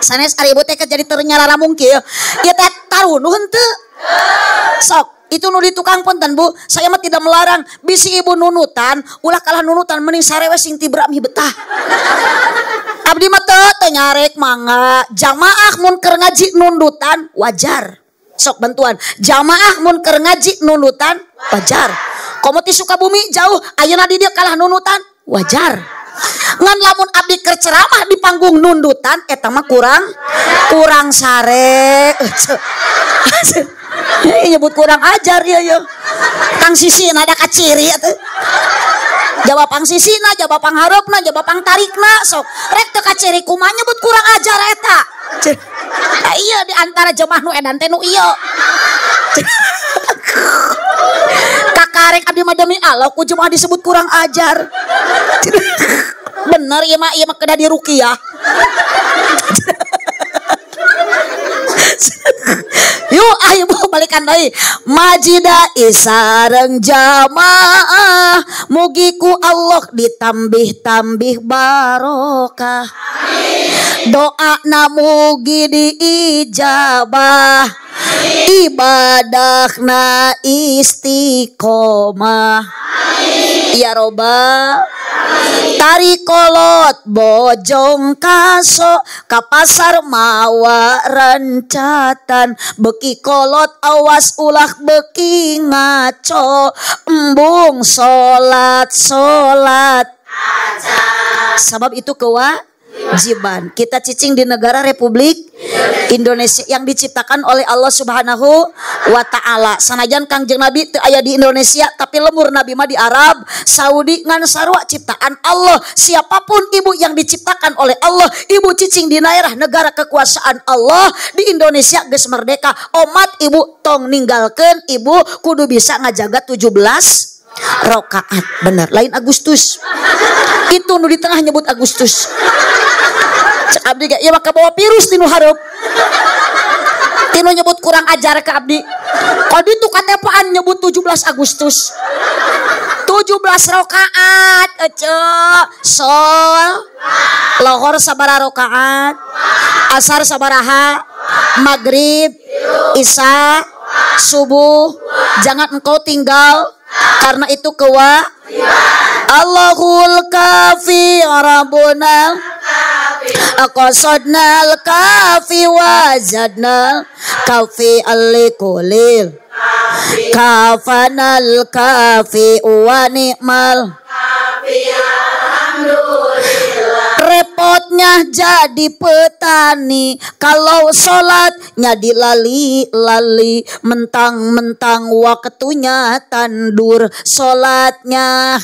A: sanes ari ibu teh jadi ternyara mungkin ieu teh tarunuh henteu sok itu nu di tukang punten Bu, saya mah tidak melarang. Bisi ibu nunutan, ulah kalah nunutan mending sarewe sing tibra mi betah. Abdi mah teu nyarek mangga. Jamaah mun keur ngaji nundutan wajar. Sok bantuan. Jamaah mun keur ngaji nundutan wajar. Komo ti Sukabumi jauh, ayeuna di dieu kalah nunutan wajar. Ngan lamun abdi keur ceramah di panggung nundutan eta mah kurang sare. Nyebut kurang ajar ya. Kang sisina ada kaciri atuh. Jawab pang sisina, jawab pang harapna, jawab pang tarikna sok. Rek teu kaciri kumaha nyebut kurang ajar eta. Iya di antara jemaah nu edan teh nu ieu. Kakarek abdi mah demi Allah ku jemaah disebut kurang ajar. Bener ieu mah kedah diruqyah. Yuk ayo balikan deui. Majida isareng jamaah mugi ku Allah ditambih-tambih barokah. Doa na mugi diijabah. Ibadahna istiqomah. Ya Robbal tari kolot bojong kaso ka pasar mawa rencatan beki kolot awas ulah beki ngaco embung salat sabab itu kewajiban kita cicing di negara Republik Indonesia yang diciptakan oleh Allah Subhanahu wa taala. Sanajan Kangjeng Nabi teu aya di Indonesia tapi lemur Nabi mah di Arab Saudi ngan sarua ciptaan Allah. Siapapun ibu yang diciptakan oleh Allah, ibu cicing di daerah negara kekuasaan Allah di Indonesia geus merdeka. Omat ibu tong ninggalkeun ibu kudu bisa ngajaga 17 rakaat. Bener lain Agustus. Itu nu di tengah nyebut Agustus. Cek abdi ge ieu mah kabawa virus tinu hareup. Tinu nyebut kurang ajar ke abdi. Kodi tu katepaan nyebut 17 Agustus. 17 rakaat sol lohor sabaraha rakaat, asar sabaraha, maghrib, isya, subuh. Jangan engkau tinggal karena itu Allahul kafi rabbuna aqasadnal kafi wazadnal kafi alikulil kafanal kafi wa ni'mal kafi alhamdulillah. Repotnya jadi petani kalau sholatnya dilali-lali mentang-mentang waktunya tandur sholatnya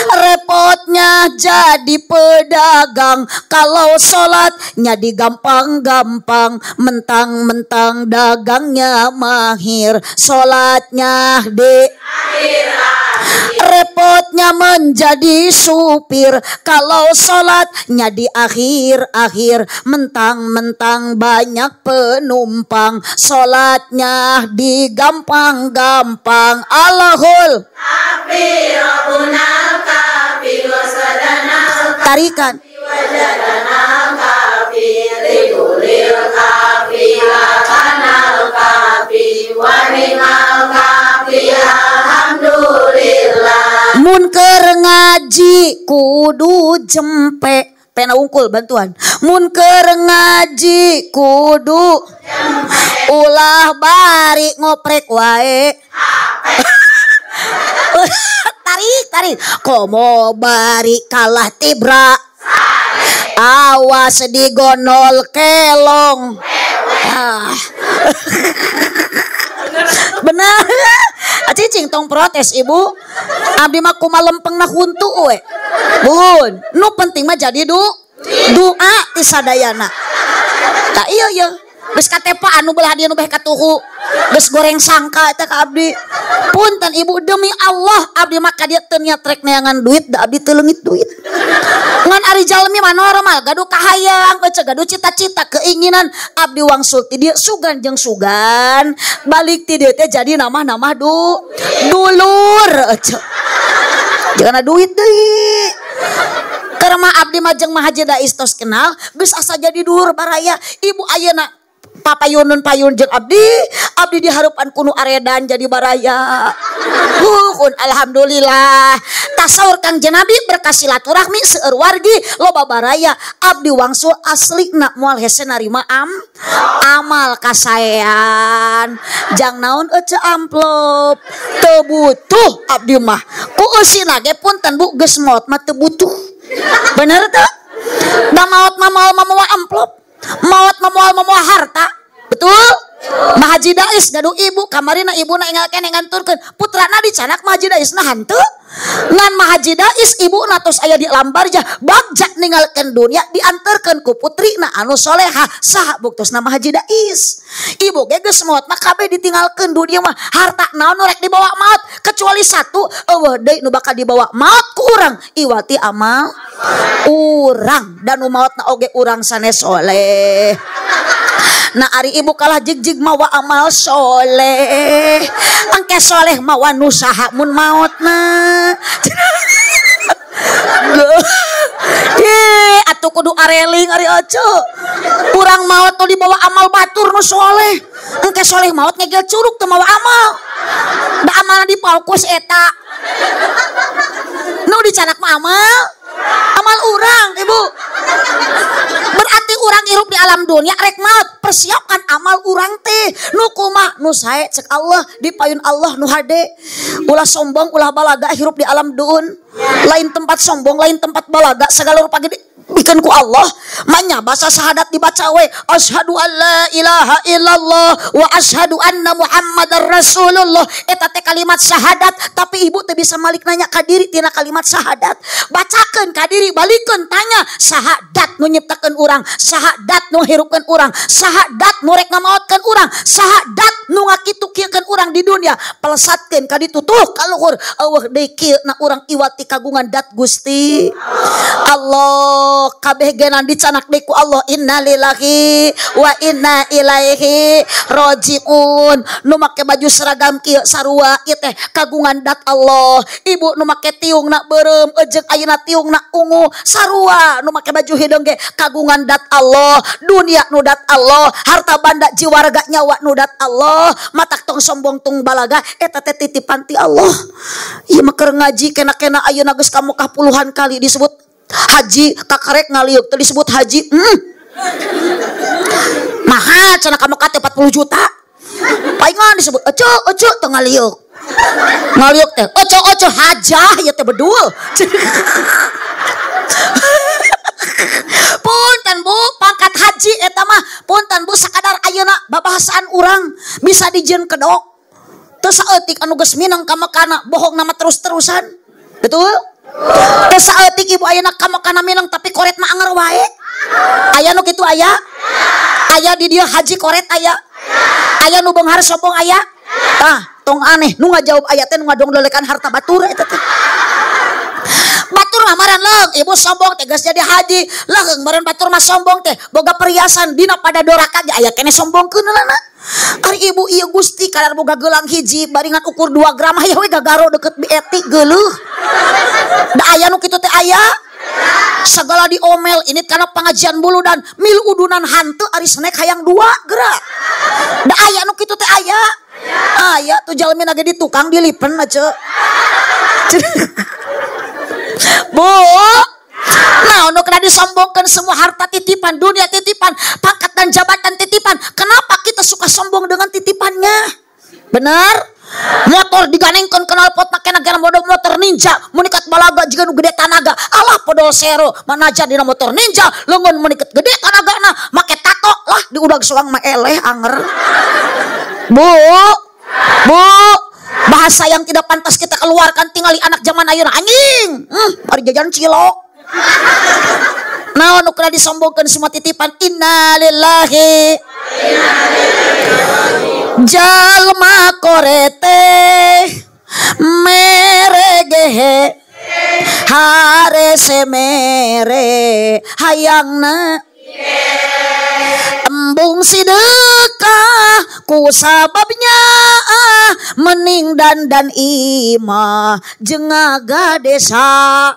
A: repotnya jadi pedagang kalau sholatnya digampang-gampang mentang-mentang dagangnya mahir sholatnya repotnya menjadi supir kalau sholatnya di akhir-akhir mentang-mentang banyak penumpang sholatnya digampang-gampang. Allahul tarikan mun keur ngaji kudu jempe pena ungkul bantuan mun keur ngaji kudu ulah bari ngoprek wae tarik komo bari kalah tibra awas digonol kelong benar cicing tong protes ibu abdi mah kumaha lempengna huntu we bun nu penting mah jadi doa ti sadayana tak iya Geus katepa anu belah dia nu beh katuhu. Geus goreng sangka eta ka abdi. Punten ibu demi Allah abdi mah ka dieu teu niat rek neangan duit da abdi teu leungit duit. Ngan ari jalmi mah normal gaduh kahayang gaduh cita-cita keinginan abdi wangsul ti dieu sugan jeung sugan balik ti dieu teh jadi nama-nama dulur jangan duit deui. Karena abdi mah jeung Mah Haji Dais tos kenal geus asa jadi dulur baraya. Ibu ayeuna papayuneun payun jeung abdi diharupan kuno aredan jadi baraya. Alhamdulillah tasaur Kang Jenabi berkah silaturahmi seueur wargi loba baraya abdi wangsul aslina moal hese narima amal kasaean jang naon ece amplop teu butuh abdi mah ku eusina ge punten Bu geus maot mah teu butuh bener teu da maot mah moal mamoal amplop maot mah moal mamoal harta betul. Mah Haji Dais gaduh ibu kamarina ibuna ingalkeun nganturkeun putrana dicanak Mah Haji Dais nah hanteu ngan Mah Haji Dais ibuna tos aya di alam barjah bagja ninggalkeun dunia dianterkeun ku putrina anu solehah saha buktosna Mah Haji Dais. Ibu ge geus maot mah kabeh ditinggalkeun dunia mah harta naon rek dibawa maot kecuali satu eueuh deui nu bakal dibawa maot ku urang iwati amal urang dan nu maotna oge urang sanes soleh. Nah ari ibu kalah jigjig mawa amal soleh angke soleh mawa nusaha mun maotna atuh kudu areling ari oco urang maot tuh dibawa amal batur nu soleh engke soleh maot ngegel curug teu mawa amal da amalna dipaukus eta nu dicanak mah amal urang ibu berarti urang hirup di alam dunia rek maot persiapkan amal urang teh nu kumaha nu sae cek Allah dipayun Allah nu hade ulah sombong ulah balaga hirup di alam duun lain tempat sombong lain tempat balaga segala rupa gede bikin ku Allah manya bahasa syahadat dibaca we asyhadu alla ilaha illallah wa asyhadu anna muhammadar rasulullah eta teh kalimat syahadat tapi ibu teh bisa malik nanya ka diri tina kalimat syahadat bacakeun ka diri balikeun tanya syahadat nu nyiptakeun urang syahadat nu hirupkeun urang syahadat nu rek ngamaotkeun urang syahadat nu ngakitu-kieukeun urang di dunia pelesatkeun ka ditu tuh ka luhur eueuh deui kieu na urang iwati kagungan dat Gusti Allah kabeh genan dicanak deui ku Allah innalillahi wa inna ilaihi rajiun nu make baju seragam kieu sarua ieu teh kagungan dat Allah ibu nu make tiungna beureum ejeg ayeuna tiungna ungu sarua nu make baju hidung ge kagungan dat Allah dunia nu dat Allah harta banda jiwarga nyawa nu dat Allah matak tong sombong tung balaga eta teh titipan ti Allah ieu mah keur ngaji kena-kena ayeuna geus ka Mekah puluhan kali disebut haji kakarek ngaliuk tadi disebut haji mahal cenah ka Mekah 40 juta paingan disebut oco teu ngaliuk teh oco hajah ya teh bedul punten Bu pangkat haji eta mah punten Bu sakadar ayeuna babahasaan urang bisa dijieun kedok teu saeutik anu geus minang ka Mekah bohong nama terus-terusan betul. Teu saeutik ibu ayeuna ka Mekah minang tapi koret mah anger wae. Aya nu kitu aya? Aya di dieu haji koret aya? Aya nu beunghar sombong aya? Tah, tong aneh nu ngajawab aya teh nu ngadongdolekan harta batur eta teh. Batur mah maran leung, ibu sombong teh geus jadi haji. Leung maran batur mah sombong teh boga perhiasan dina pada doraka ge aya keneh sombongkeun heulana. Ari ibu ieu Gusti kadar boga gelang hiji baringan ukur 2 gram aya we gagaro deket bi etik geuleuh. Da aya nu kitu teh aya. Segala diomel ini karena pengajian bulu dan mil udunan hanteu ari snack hayang 2 gerak. Da aya nu kitu teh aya. Aya tuh jalmi nage di tukang dilipen aja. Bu, nah nu kena disombongkan semua harta titipan, dunia titipan, pangkat dan jabatan titipan. Kenapa kita suka sombong dengan titipannya? Benar? Motor diganengkeun kenal pot make negara motor ninja munikat balaga jiga nu gede tanaga alah podol sero manaja dina motor ninja leungeun munikat gede tanagana make tato lah di udag soang mah eleh anger. Bu bahasa yang tidak pantas kita keluarkan tingali anak zaman ayeuna anjing ari jajan cilok Naon nu kena disombongkeun semua titipan innalillahi jalma korete meregehe hare semere hayangna embung sidekah ku sababnya mening dan imah jeung ngagadesa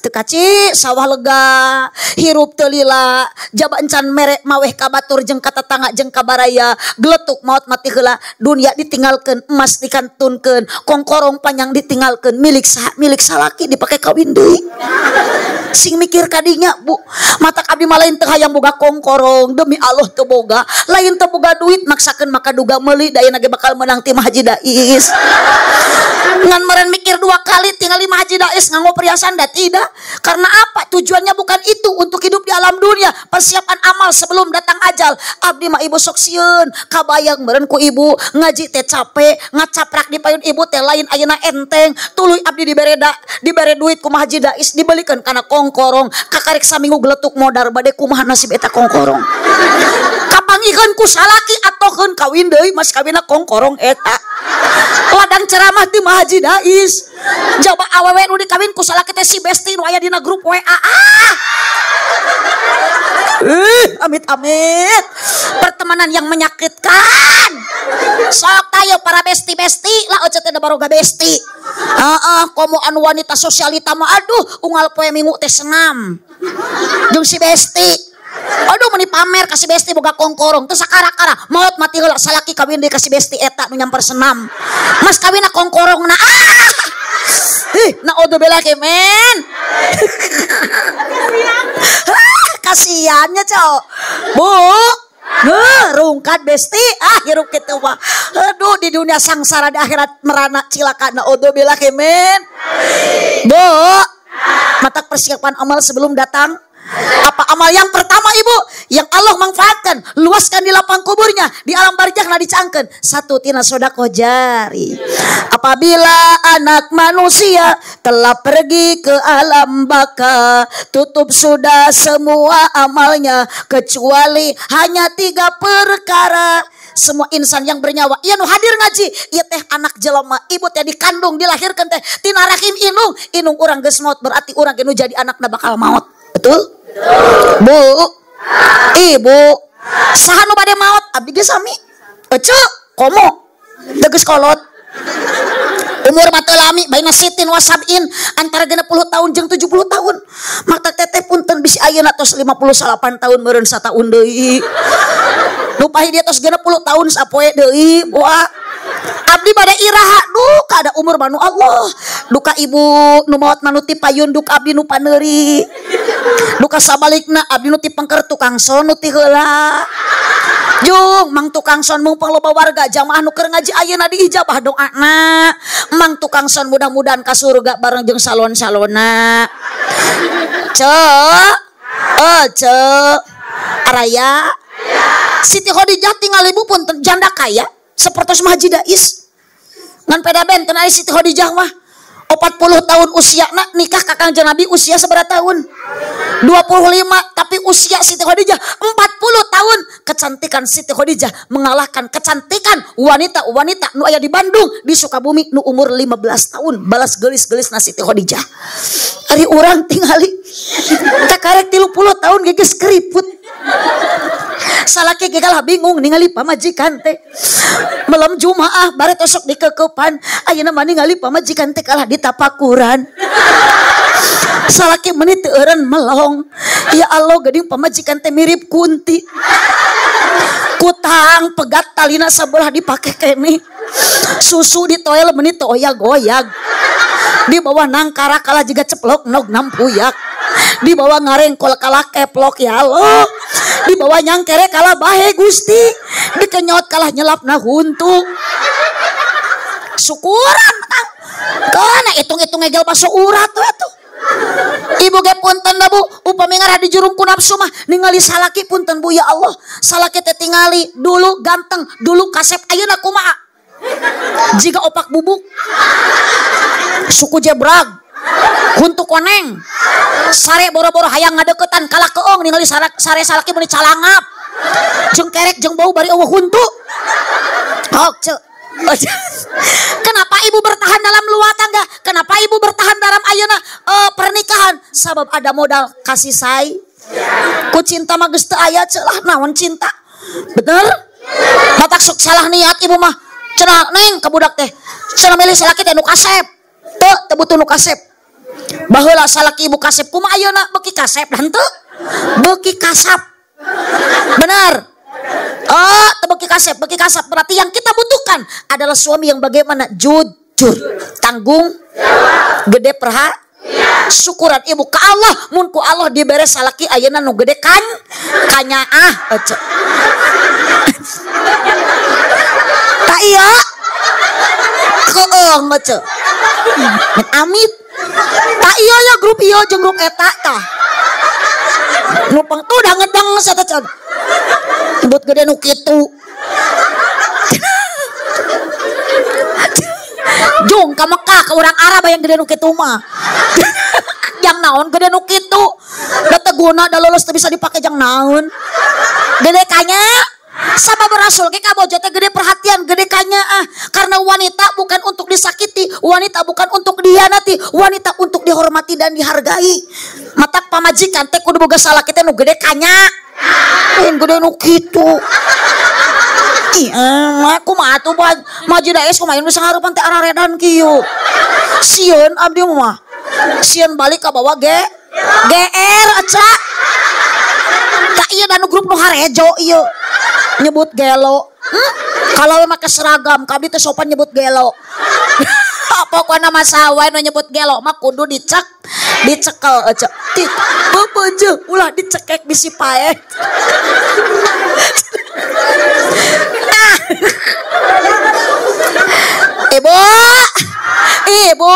A: tekaci sawah lega hirup teu lila jaba encan merek maweh ka batur jeung ka tetangga jeung ka baraya geletuk maot mati heula dunia ditinggalkeun emas dikantunkeun kongkorong panjang ditinggalkeun milik salaki dipake kawin deui sing mikir kadinya bu matak abdi mah lain teu hayang boga kongkorong demi Allah teu boga lain teu boga duit maksakeun maka duga meuli dayana ge bakal menang ti Mah Haji Dais ngan meureun mikir dua kali tinggal di Mah Haji Dais nganggo perhiasan dah tidak karena apa tujuannya bukan itu untuk hidup di alam dunia persiapan amal sebelum datang ajal abdi mah ibu sok sieun kabayang meureun ku ibu ngaji teh capek ngacaprak di payun ibu teh lain ayeuna enteng tuluy abdi dibere duit ku Mah Haji Dais dibelikeun kana kongkorong kakarek saminggu geletuk modar bade kumaha nasib eta kongkorong kapangikeun ku salaki atokeun kawin deui mas kawinna kongkorong eta ladang ceramah di Mah Haji Dais jaba awewe nu dikawin ku salaki teh si Besti nu aya dina grup WA amit-amit pertemanan yang menyakitkan sok tayo para besti-besti lah oce teh da baroga besti komo anu wanita sosialita mah aduh unggal poe minggu teh senam jeung si Besti aduh meni pamer kasih Besti boga kongkorong teu sakara-kara maot mati heula salaki kawin deui kasih Besti eta nu nyamper senam mas kawinna kongkorongna naudzubillah kemen kasihannya cowok bu rungkat Besti hirup kitu mah aduh di dunia sangsara di akhirat merana cilaka naudzubillah kemen bu matak persiapan amal sebelum datang apa amal yang pertama ibu yang Allah manfaatkan luaskan di lapang kuburnya di alam barzakh nah dicangkeun satu tina sedekah jari apabila anak manusia telah pergi ke alam baka tutup sudah semua amalnya kecuali hanya 3 perkara semua insan yang bernyawa ieu nu hadir ngaji ieu teh anak jelema ibu teh dikandung dilahirkeun teh tina rahim inung urang geus maot berarti urang ge nu jadi anakna bakal maot betul bu ibu saha nu bade maot abdi ge sami ece komo teu geus kolot umur mah teu lami baina sitin wa sab'in antara 60 tahun jeung 70 tahun mata teteh punten bisi ayeuna tos 58 tahun meureun sataun deui nu pahit dia tos 60 tahun sapoe deui buah abdi bade iraha duka ada umur manu Allah duka ibu nu maot manuti payun duka abdi nu paneuri duka sabalikna abdi nu ti pengker tukang son nu ti heula Jung mang tukang son mumpung loba warga jamaah nu keur ngaji ayeuna diijabah doana mang tukang son mudah-mudahan ka surga bareng jeung salon-salona araya Siti Khadijah tinggal ibu pun janda kaya seperti Mah Haji Dais ngan peda benten aya Siti Khadijah mah 40 tahun usia nikah ka Kangjeng Nabi usia seberapa tahun 25 tapi usia Siti Khadijah 40 tahun kecantikan Siti Khadijah mengalahkan kecantikan wanita-wanita nu aya di Bandung di Sukabumi nu umur 15 tahun balas gelis-gelis na Siti Khadijah ari urang tingali tak karek 30 tahun geus keriput salaki gegal bingung ningali pamajikan teh malam Jumaah bare tosok dikekepan ayeuna mah ningali pamajikan teh kalah ditapakuran salaki menit teu eureun melong ya Allah geuning pamajikan teh mirip Kunti kutang pegat talina sabelah dipake keneh susu di toel menit teu oyag-oyag di bawah nangkara kalah jiga ceplok nog nampuyak di bawah ngarengkol kalah keplok ya Allah di bawah nyangkere kalah bahe Gusti dikenyot kalah nyelapna huntu syukuran kana hitung-hitung ngegel baso urat we atuh ibu ge punten da bu upami ngarah di jurung ku nafsu mah ningali salaki punten bu ya Allah salaki teh tingali dulu ganteng dulu kasep ayeuna kumaha jiga opak bubuk suku jebrag
C: huntu koneng sare boro-boro hayang ngadeketan kalah keong ningali sare salaki meni calangap jeung kerek jeung bau bari eueuh huntu. Kenapa ibu bertahan dalam luar tangga? Kenapa ibu bertahan dalam ayeuna pernikahan? Sabab ada modal kasih sayang. Ku cinta mah geus teu aya celah naon cinta. Bener? Matak sok salah niat ibu mah. Cenah neng ka budak teh. Cenah milih salaki teh nu kasep. Teu butuh nu kasep. Baheula salaki ibu kasep kumaha ayeuna beuki kasep dan teu beuki kasap. Benar? Oh, beuki kasep kasap. Berarti yang kita butuhkan adalah suami yang bagaimana? Jujur, tanggung, gede syukuran ibu ka Allah. Mun ku Allah dibere salaki ayeuna nu gede kan kanyaah ece. Tak iya keong ece. Amit. Tak iya ya grup ieu jeung grup eta tah. Nupang tuh udah ngedeng sata-sata. Sebut gede nu kitu. Jung ka Mekah ka urang Arab yang gede nu kitu mah. Jang naon gede nu kitu. Da teu guna da lulus teu bisa dipake jang naon. Gede kanya sabab Rasul ge kabojo teh gede perhatian, gede kanya karena wanita bukan untuk disakiti, wanita bukan untuk dihianati, wanita untuk dihormati dan dihargai. Matak pamajikan teh kudu boga salaki teh nu gede kanya. Gede nu kitu. Aku mah atuh maju daes kumaha nu sangarupan teh araredan kieu. Sieun abdi mah. Sieun balik ka bawah GR aca. Tak iya dan grup nu harejo ieu. Nyebut gelo. Kalau make seragam kabdi teh sopan nyebut gelo. Pokokna mah sawae nu nyebut gelo mah kudu dicekel aja. Bapak aja ulah dicekek bisi paek. Ibu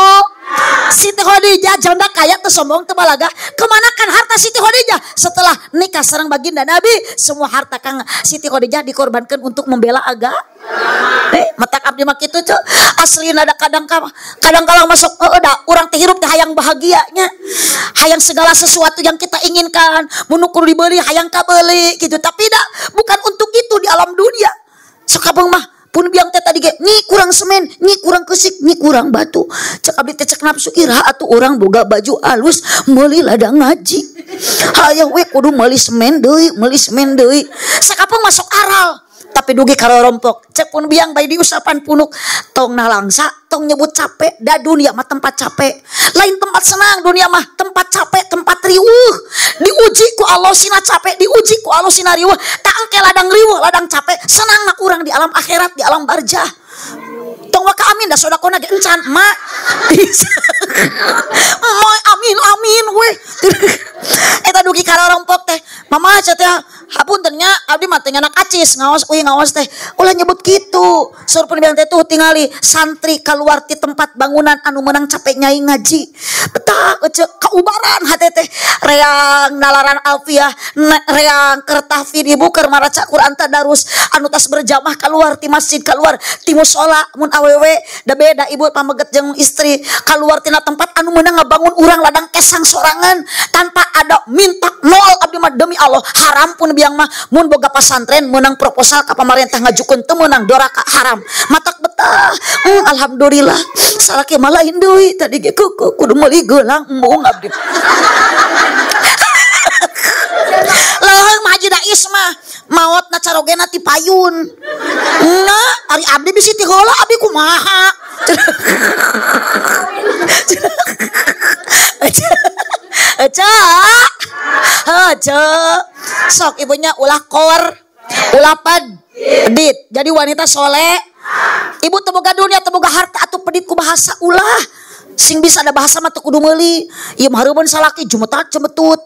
C: Siti Khadijah janda kaya teu sombong teu balaga. Kemanakan harta Siti Khadijah setelah nikah sareng baginda Nabi? Semua harta Kang Siti Khadijah dikorbankan untuk membela agama. Matak abdi mah kitu teh. Aslina da kadang kala masuk urang teh hirup teh hayang bahagianya. Hayang segala sesuatu yang kita inginkan, mun kudu dibeli hayang kabeuli gitu. Tapi bukan untuk itu di alam dunia. Sakabeng mah pun biang teh tadi ge nyi kurang semen, nyi kurang kesik, nyi kurang batu. Cek abdi teh cek nafsu ira atuh urang boga baju alus meuli ladang ngaji. Hayang we kudu meuli semen deui. Sakapeng masuk aral. Tapi dugi karo rompok. Cek pun biang bayi diusapan punuk. Tong nalangsa, tong nyebut capek. Da dunia mah tempat capek. Lain tempat senang, dunia mah tempat capek, tempat riuh. Diuji ku Allah sina capek, diuji ku Allah sina riuh. Tak engke ladang riuh, ladang capek. Senang na urang di alam akhirat, di alam barjah. Tong waka amin dah sodakona ge encan mak. Amin we. Eta dugi karo rompok teh. Mama cenah teh hapunten nya abdi mah teh anak acis ngaos teh. Ulah nyebut kitu. Suruh bilang teh tuh tingali santri keluar ti tempat bangunan anu meunang capek nyai ngaji. Betak kaubaran hate teh reang nalaran alfiah, reang keur tahfidz ibu keur maraca Quran tadarus anu tas berjamaah keluar ti masjid keluar ti mushola mun awewe da beda ibu pameget jeung istri keluar tina tempat anu meunang ngabangun urang ladang kesang sorangan tanpa ada minta nol abdi mah demi Allah haram pun biang mah mun boga pasantren menang proposal ka pamarentah ngajukeun teu meunang doraka haram matak betah. Alhamdulillah salaki mah lain deui tadi ge kudu meuli geulang embung abdi. Leuheung mah haji dais mah maotna carogena ti payun. Nah, ari abdi bisi ti heula abdi kumaha? Aja. Sok ibunya ulah kor, ulah pedit. Jadi wanita soleh. Ibu teu boga dunia, teu boga harta atuh pedit ku bahasa ulah. Sing bisa ada bahasa mah teu kudu meuli. Ieu mah hareubeun salaki jumetat cembetut,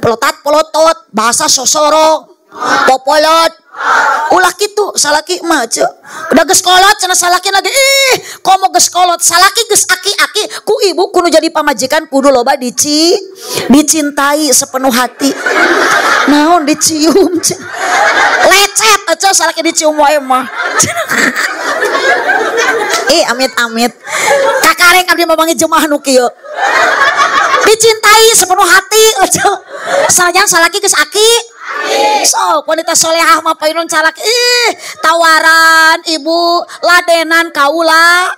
C: pelotat polotot, bahasa sosorong, popolot. Ulah kitu salaki mah ce. Udah geus kolot cenah salaki lagi komo geus kolot salaki geus aki-aki ku ibu kudu jadi pamajikan kudu loba dicintai sepenuh hati. Naon dicium ce. Lecet aja salaki dicium wae mah. Amit-amit. karek abdi memanggil jemaah nu kieu. Dicintai sepenuh hati. Sanajan salaki geus aki. So, wanita solehah mah payun calak. Tawaran ibu ladenan kaula.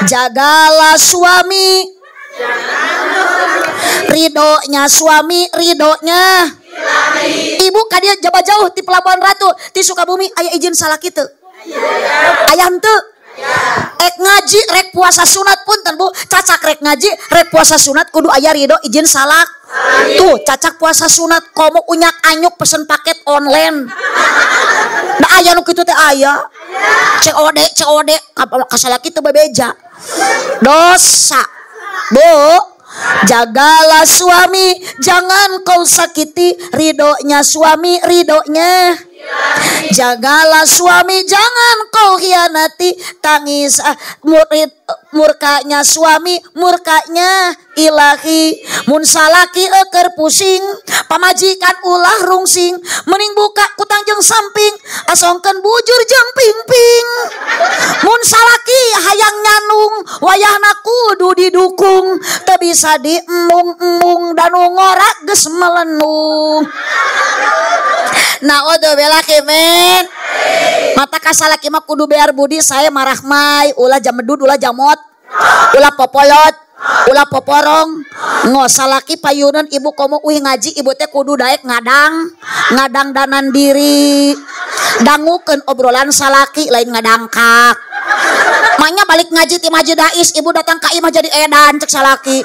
C: Jagalah suami. Ridhonya suami, ridhonya ibu kadia jaba jauh di Pelabuhan Ratu di Sukabumi aya izin salaki teu? Aya henteu? Ek ngaji rek puasa sunat punten Bu, cacak rek ngaji rek puasa sunat kudu aya ridho izin salak. Tuh cacak puasa sunat komo unyak anyuk pesen paket online. Da aya nu kitu teh aya. COD ka salaki teu bebeja. Dosa. Bu, jagalah suami, jangan kau sakiti ridhonya suami, ridhonya. Jagalah suami, jangan kau hianati, tangis murkanya suami, murkanya ilahi. Mun salaki eker pusing, pamajikan ulah rungsing, mending buka kutang jeung samping, asongkeun bujur jeung pingping. Mun salaki hayang nyanung, wayahna kudu didukung, teu bisa diemung-emung dan ngorak geus melenung. Naudzubillah kemen. Mata kasalaki mah kudu bear budi saya marah mai, ulah jamedud, ulah jamot, ulah popolot, ulah poporong. Ngosalaki payunan ibu komo uih ngaji ibu teh kudu daek ngadang danan diri. Dangukeun obrolan salaki lain ngadangkak. Maknya balik ngaji ti Majidais ibu datang ka imah jadi edan cek salaki.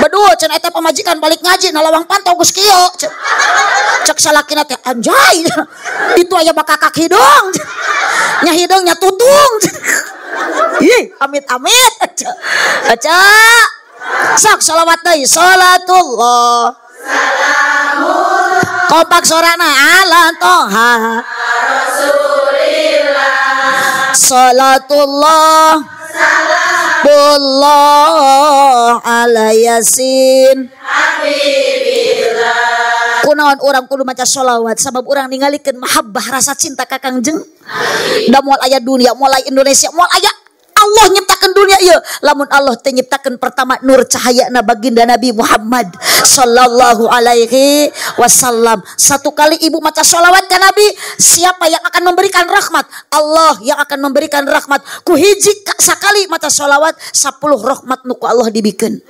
C: Beduh cenah eta pamajikan balik ngaji na lawang pantau geus kieu. Cek salakina teh anjay. Itu aya bakakak hidung. Nya hidungnya tutung. Ih, amit-amit. Aca. Sok selawat deui. Salatullah. Kompak sorana ala toha. Salatullah. Sallallahu ala yasin. Kunaon orang kudu maca sholawat sabab orang ningalikeun mahabbah rasa cinta ka Kangjeng. Da moal aya dunia, moal aya Indonesia, moal aya Allah nyiptakeun dunia ieu. Lamun Allah teh nyiptakeun pertama nur cahayana baginda Nabi Muhammad sallallahu alaihi wasallam. Satu kali ibu maca sholawat ka Nabi, siapa yang akan memberikan rahmat? Allah yang akan memberikan rahmat. Ku hiji sakali maca sholawat 10 rahmat nu ku Allah dibikeun.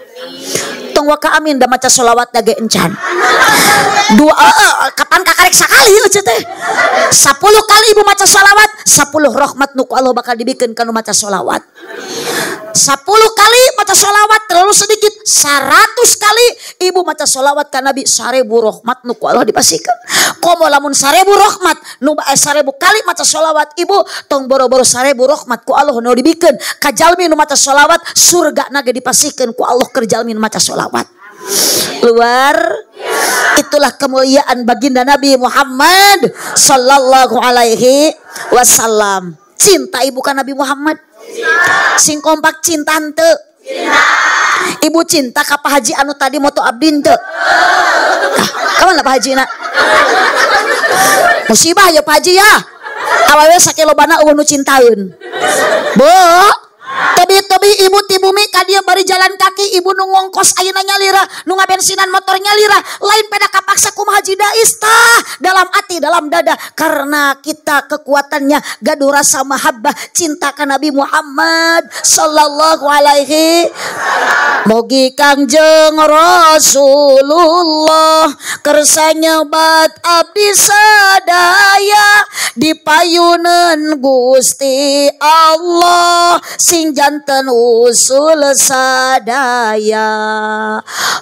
C: Tong waka amin da maca sholawat da ge encan. Kapan kakarek sakali euy teh. 10 kali ibu maca sholawat, 10 rahmat nu ku Allah bakal dibikeun kana maca sholawat. 10 kali maca sholawat terlalu sedikit. 100 kali ibu maca sholawat ka Nabi 1000 rahmat nu ku Allah dipasikeun. Komo lamun 1000 rahmat nu 1000 kali maca sholawat ibu tong boro-boro 1000 rahmat ku Allah nu dibikeun ka jalmi nu maca sholawat surga na ge dipasikeun ku Allah keur jalmi nu maca sholawat. Luar itulah kemuliaan baginda Nabi Muhammad sallallahu alaihi wasallam. Cinta ibu ka Nabi Muhammad. Sing kompak cinta henteu? Ibu cinta ka Pak Haji anu tadi moto abdi henteu? Kaman Pak Haji na? Musibah ya Pak Haji ya. Awewe sakilobana eueuh nu cintaeun. Bu, tebi ibu ti bumi ka dieu bari jalan kaki ibu nu ngongkos ayeuna nyalira nu ngabensinan motor nyalira lain peda kapaksa kumaha Haji Dais tah dalam hati dalam dada karena kita kekuatannya gaduh rasa mahabbah cinta ka Nabi Muhammad sallallahu alaihi mugi Kangjeng Rasulullah kersanya bat abdi sadaya dipayuneun Gusti Allah sing janten usul sadaya.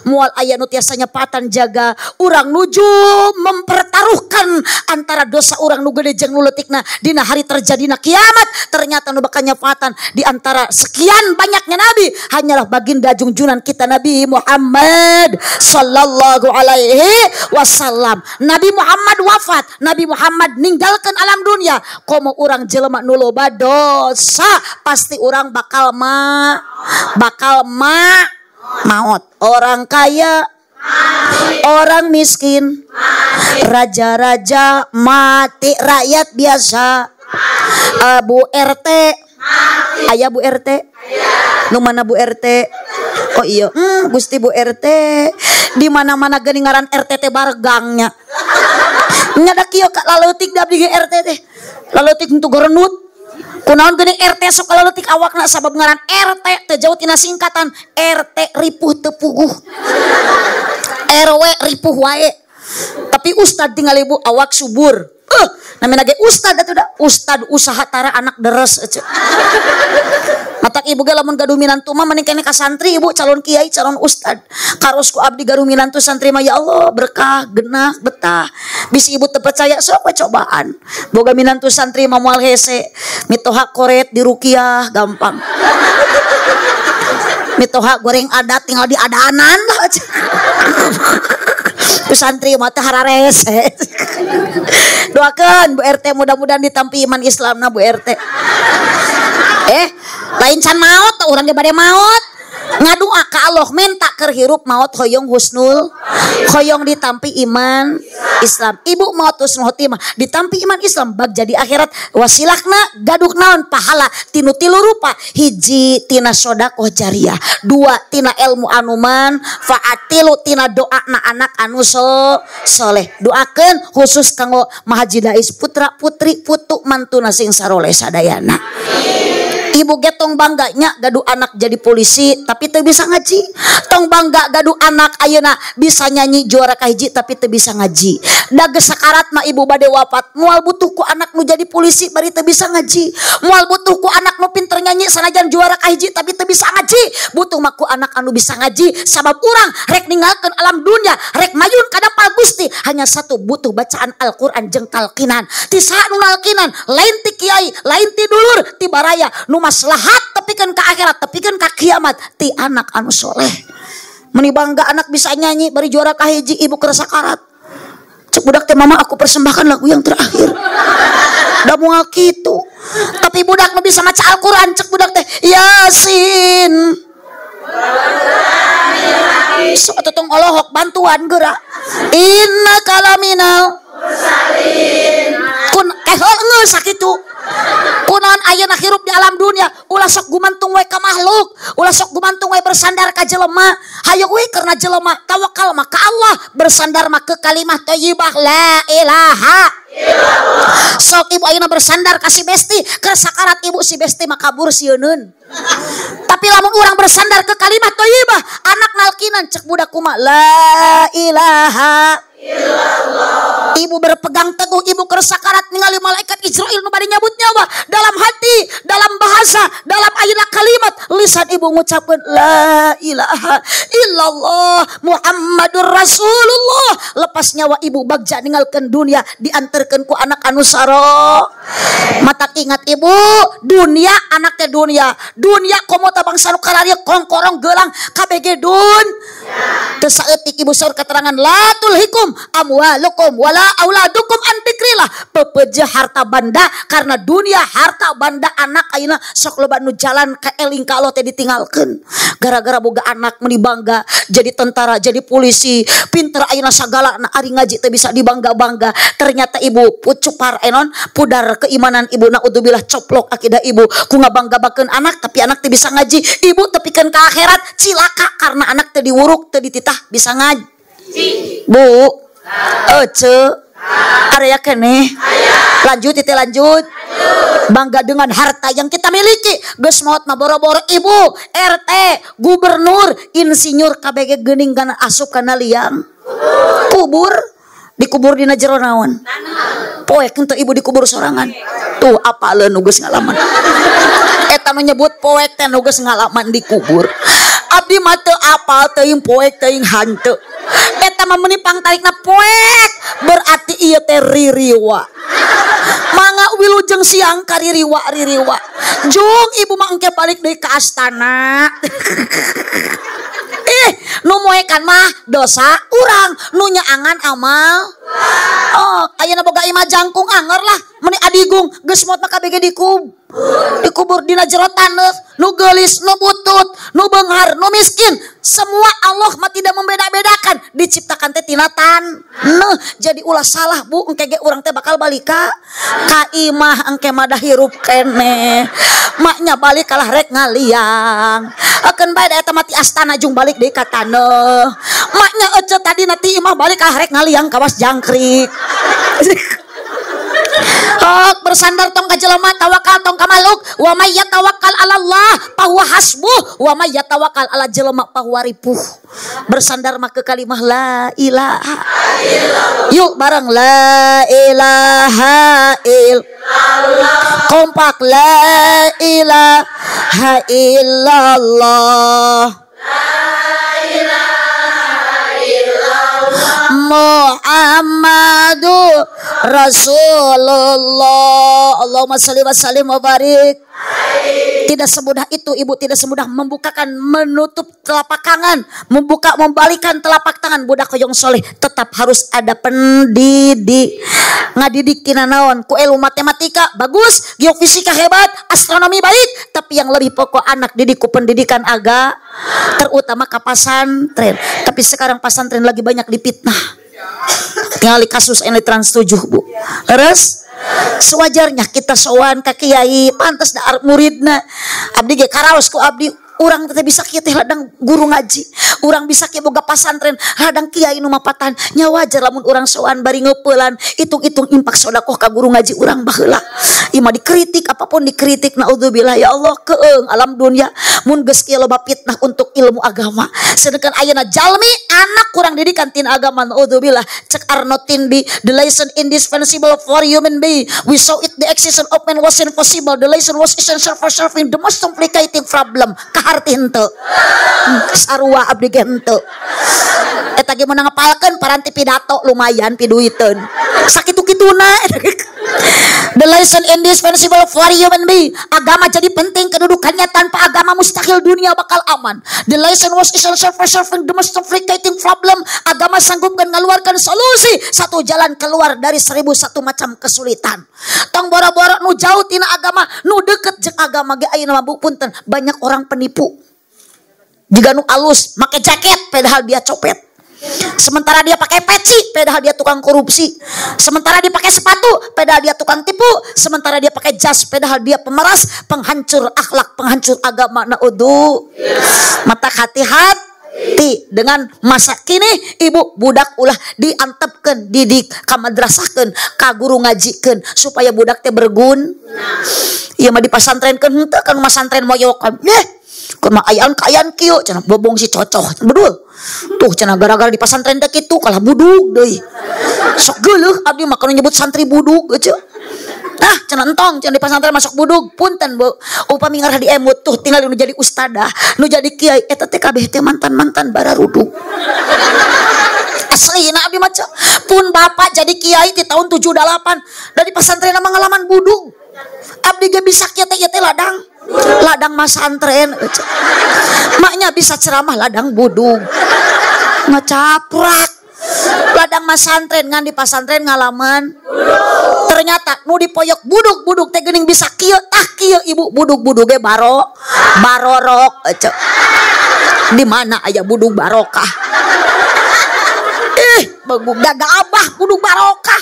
C: Mual aya nu tiasa nyepatan jaga urang nuju mempertaruhkan antara dosa urang nu gede jeung nu leutikna dina hari terjadina kiamat. Ternyata nu bakal nyepatan di antara sekian banyaknya nabi hanyalah baginda junjunan kita Nabi Muhammad sallallahu alaihi wasallam. Nabi Muhammad wafat, Nabi Muhammad ninggalkeun alam dunia. Komo urang jelema nu loba dosa pasti urang bakal maut. Orang kaya orang miskin raja-raja mati, rakyat biasa Bu RT ayah Bu RT Nu mana Bu RT? Oh iya, Gusti Bu RT. Di mana-mana geuning ngaran RT teh bargangnya. Nya da kieu laleutik da abdi ge RT teh. Laleutik untuk gorenut. Kunaon geuning RT sok laleutik awakna sabab ngaran RT teh jauh tina singkatan RT ripuh teu puguh. RW ripuh wae. Tapi ustad tinggal ibu awak subur. Namanya ge ustad atuh da. Ustad usaha tara anak deres ece. Matak ibu ge lamun gaduh minantu mah mending kene ka santri ibu calon kiai calon ustad. Karos ku abdi gaduh minantu santri mah ya Allah berkah genah betah. Bisi ibu teu percaya sok we cobaan. Boga minantu santri mah moal hese. Mitoha koret di rukiah gampang. Mitoha goreng adat tinggal di adaanan. Tu santri mah teh hararese. Doakeun Bu RT mudah-mudahan ditampi iman Islamna Bu RT. Lain can maot urang ge bade maot. Ngadua ka Allah minta keur hirup maot hoyong husnul, hoyong ditampi iman Islam. Ibu maot husnul khotimah ditampi iman Islam bag jadi akhirat wasilahna gaduh naon pahala tinu tilu rupa. Hiji tina sedekah jariyah, dua tina ilmu anuman, faatilu tina doana anak anu soleh. Doakeun khusus kanggo Mahaji Dais putra putri putu mantuna sing saroleh sadayana. Ibu getong bangganya gaduh anak jadi polisi tapi teu bisa ngaji. Tong bangga gaduh anak ayeuna bisa nyanyi juara kahiji tapi teu bisa ngaji. Da geus sakarat mah ibu bade wafat moal butuh ku anak nu jadi polisi bari teu bisa ngaji. Moal butuh ku anak nu pinter nyanyi sanajan juara kahiji tapi teu bisa ngaji. Butuh mah ku anak anu bisa ngaji sabab urang rek ninggalkeun alam dunia rek mayun ka dapal Gusti hanya satu butuh bacaan Al-Qur'an jeung talqinan. Ti saha nu nalqinan lain ti kiai lain ti dulur ti baraya nu maslahat tepikeun ka akhirat tepikeun ka kiamat ti anak anu soleh. Meni bangga anak bisa nyanyi bari juara kahiji ibu keur sakarat. Cek budak teh mama aku persembahkan lagu yang terakhir. Da moal kitu. Tapi budak nu bisa maca Al-Qur'an cek budak teh Yasin. So tong olohok bantuan geura. Inna kalaminal kun heul sakitu. Kunaon ayeuna hirup di alam dunia ulah sok gumantung we ka makhluk, ulah sok gumantung we bersandar ka jelema. Hayu we karena jelema tawakal mah ka Allah, bersandar mah ke kalimah thayyibah la ilaha illallah. Sok ibu ayeuna bersandar ka si Besti, ke sakarat ibu si Besti mah kabur sieun. Tapi lamun urang bersandar ke kalimah thayyibah, anak nalkinan cek budak kumaha la ilaha illallah. Ibu berpegang teguh, ibu kersakarat ningali malaikat Israil nu bade nyabut nyawa dalam hati, dalam bahasa, dalam ayeuna kalimat lisan ibu ngucapkeun la ilaha illallah Muhammadur Rasulullah. Lepas nyawa ibu bagja ninggalkeun dunia dianterkeun ku anak anu saro. Mata ingat ibu, dunia anak teh dunia komo ta bangsa nu kararieu kongkorong geulang KBG dun. Teu saeutik ibu saur keterangan la tulhikum amwalukum wala auladukum an dzikrillah. Pepeje harta banda karena dunia harta banda anak ayeuna sok loba nu jalan ka eling ka Allah teh ditinggalkeun. Gara-gara boga anak meni bangga jadi tentara, jadi polisi, pinter ayeuna sagala na ari ngaji teh bisa dibangga-bangga. Ternyata ibu pucupar enon pudar keimanan ibu naudzubillah coplok akidah ibu ku ngabangga-bangkeun anak tapi anak teh bisa ngaji. Ibu tepikeun ka akhirat cilaka karena anak teh diwuruk teh dititah bisa ngaji. Bu Ece area kene lanjut itu lanjut. Bangga dengan harta yang kita miliki. Geus maot mah boro-boro ibu RT gubernur insinyur KBG geuning kana asup kana liang kubur. Dikubur dina jero naon poek henteu ibu dikubur sorangan. Tuh apaleun nu geus ngalaman eta nu nyebut poek teh nu geus ngalaman dikubur. Abdi mah teu apal teuing poek teuing hanteu. Eta mah meuni pangtarikna poek berarti ieu teh ririwa. Mangga wilujeng siang ka ririwa. Jung ibu mah engke balik deui ka astana. Nu moekan mah dosa urang, nu nyaangan amal. Oh, ayeuna boga imah jangkung anger lah, meni adigung geus maot mah KBG dikubur dina jero taneuh, nu geulis, nu butut, nu beunghar, nu miskin, semua Allah mah tidak membeda-bedakan, diciptakan teh tina taneuh. Jadi ulah salah Bu, engke ge urang teh bakal balik ka imah engke mah da hirup keneh. maknya balik kalah rek ngaliang akan bae da eta mati astana jung balik deui ka taneuh maknya ece tadi nanti imah balik kalah rek ngaliang kawas jangkrik. Hok bersandar tong ka jelema tawakal tong ka makhluk wa may yatawakkal 'ala Allah fa huwa hasbuh wa may yatawakkal 'ala jelema fa huwa ripuh. Bersandar mah ke kalimah la ilaha illallah. Yuk bareng la ilaha illallah. Kompak la ilaha illallah. Muhammadur Rasulullah. Allahumma shalli wa sallim wa barik. Tidak semudah itu ibu, tidak semudah membukakan menutup telapak tangan, membuka membalikan telapak tangan budak koyong soleh. Tetap harus ada pendidik. Ngadidik kina naon ku ilmu matematika bagus, geofisika hebat, astronomi baik, tapi yang lebih pokok anak didik ku pendidikan agama, terutama ke pesantren. Tapi sekarang pesantren lagi banyak dipitnah. Tinggal kasus ini Trans 7 Bu. Terus sewajarnya kita sowan ka kiai pantes da muridna abdi ge karaos ku abdi urang teh bisa kieu teh ladang guru ngaji urang bisa kieu boga pasantren ladang kiai nu mapatan nya wajar lamun urang sowan bari ngeupelan itung-itung impak sedekah ka guru ngaji urang baheula ieu mah dikritik apapun dikritik naudzubillah ya Allah keung alam dunia mun geus kieu loba fitnah untuk ilmu agama sedangkan ayeuna jalmi anak kurang didikan tina agama naudzubillah cek Arnold Tindi the lesson indispensable for human being we saw it the existence of man was impossible the lesson was essential for solving the most complicated problem kaharti henteu sarua abdi ge henteu eta ge meunang ngapalkeun paranti pidato lumayan piduiteun sakitu-kituna the lesson indispensable for human being agama jadi penting kedudukannya tanpa agama mustahil dunia bakal aman the lesson was essential for solving the most complicated problem agama sanggupkan ngaluarkan solusi satu jalan keluar dari 1001 macam kesulitan tong boro-boro nu jauh tina agama nu deket jeung agama ge ayeuna mah punten banyak orang penipu jika nu alus make jaket padahal dia copet sementara dia pakai peci padahal dia tukang korupsi sementara dia pakai sepatu padahal dia tukang tipu sementara dia pakai jas padahal dia pemeras penghancur akhlak penghancur agama naudzu mata hati-hati dengan masa kini ibu budak ulah diantepkeun didik ka madrasahkeun ka guru ngajikeun supaya budak teh berguna ieu mah dipasantrenkeun henteu kan masantren moyokan kumaha ayaan kieu cenah bobong si cocoh bedul tuh cenah gara-gara di pasantren teh kitu kalah budug deui sok geuleuh abdi mah kana nyebut santri budug aja ah cenah entong cenah di pasantren masuk budug punten Bu upami ngarah di emut tuh tinggal nu jadi ustadah nu jadi kiai eta teh kabeh teh mantan-mantan bararuduk asli na abdi maca pun bapak jadi kiai di tahun 78 dari pasantren mah ngalaman budug abdi ge bisa kieu teh ladang masantren maknya bisa ceramah ladang budug ngecaprak ladang masantren ngan di pasantren ngalaman ternyata nu dipoyok budug teh geuning bisa kieu tah kieu ibu budug ge barorok di mana aya budug barokah daga abah budug barokah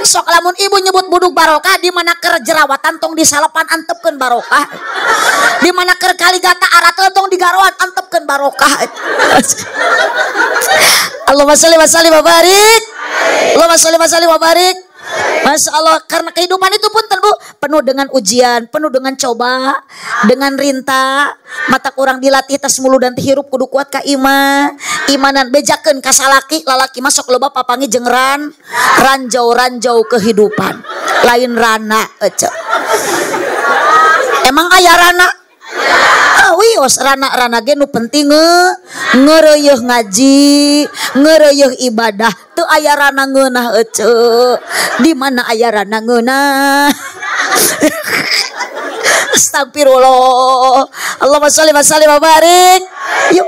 C: sok lamun ibu nyebut budug barokah di mana keur jerawatan tong disalapan antepkeun barokah di mana keur kaligata aratel tong digaroan antepkeun barokah Allahumma shalli wa sallim wa barik Allahumma shalli wa sallim wa barik Masya Allah karena kehidupan itu pun Bu penuh dengan ujian penuh dengan coba dengan rinta mata kurang dilatih tas mulu dan hirup kudu kuat ka imanan bejakeun ka salaki lalaki masuk loba papangi jeung ranjau kehidupan lain rana emang aya rana wios rana ge nu penting ngeureuh ngaji ngeureuh ibadah teu aya rana ngeunah di mana aya rana ngeunah astagfirullah Allahumma sholli wa sallim wa barik yuk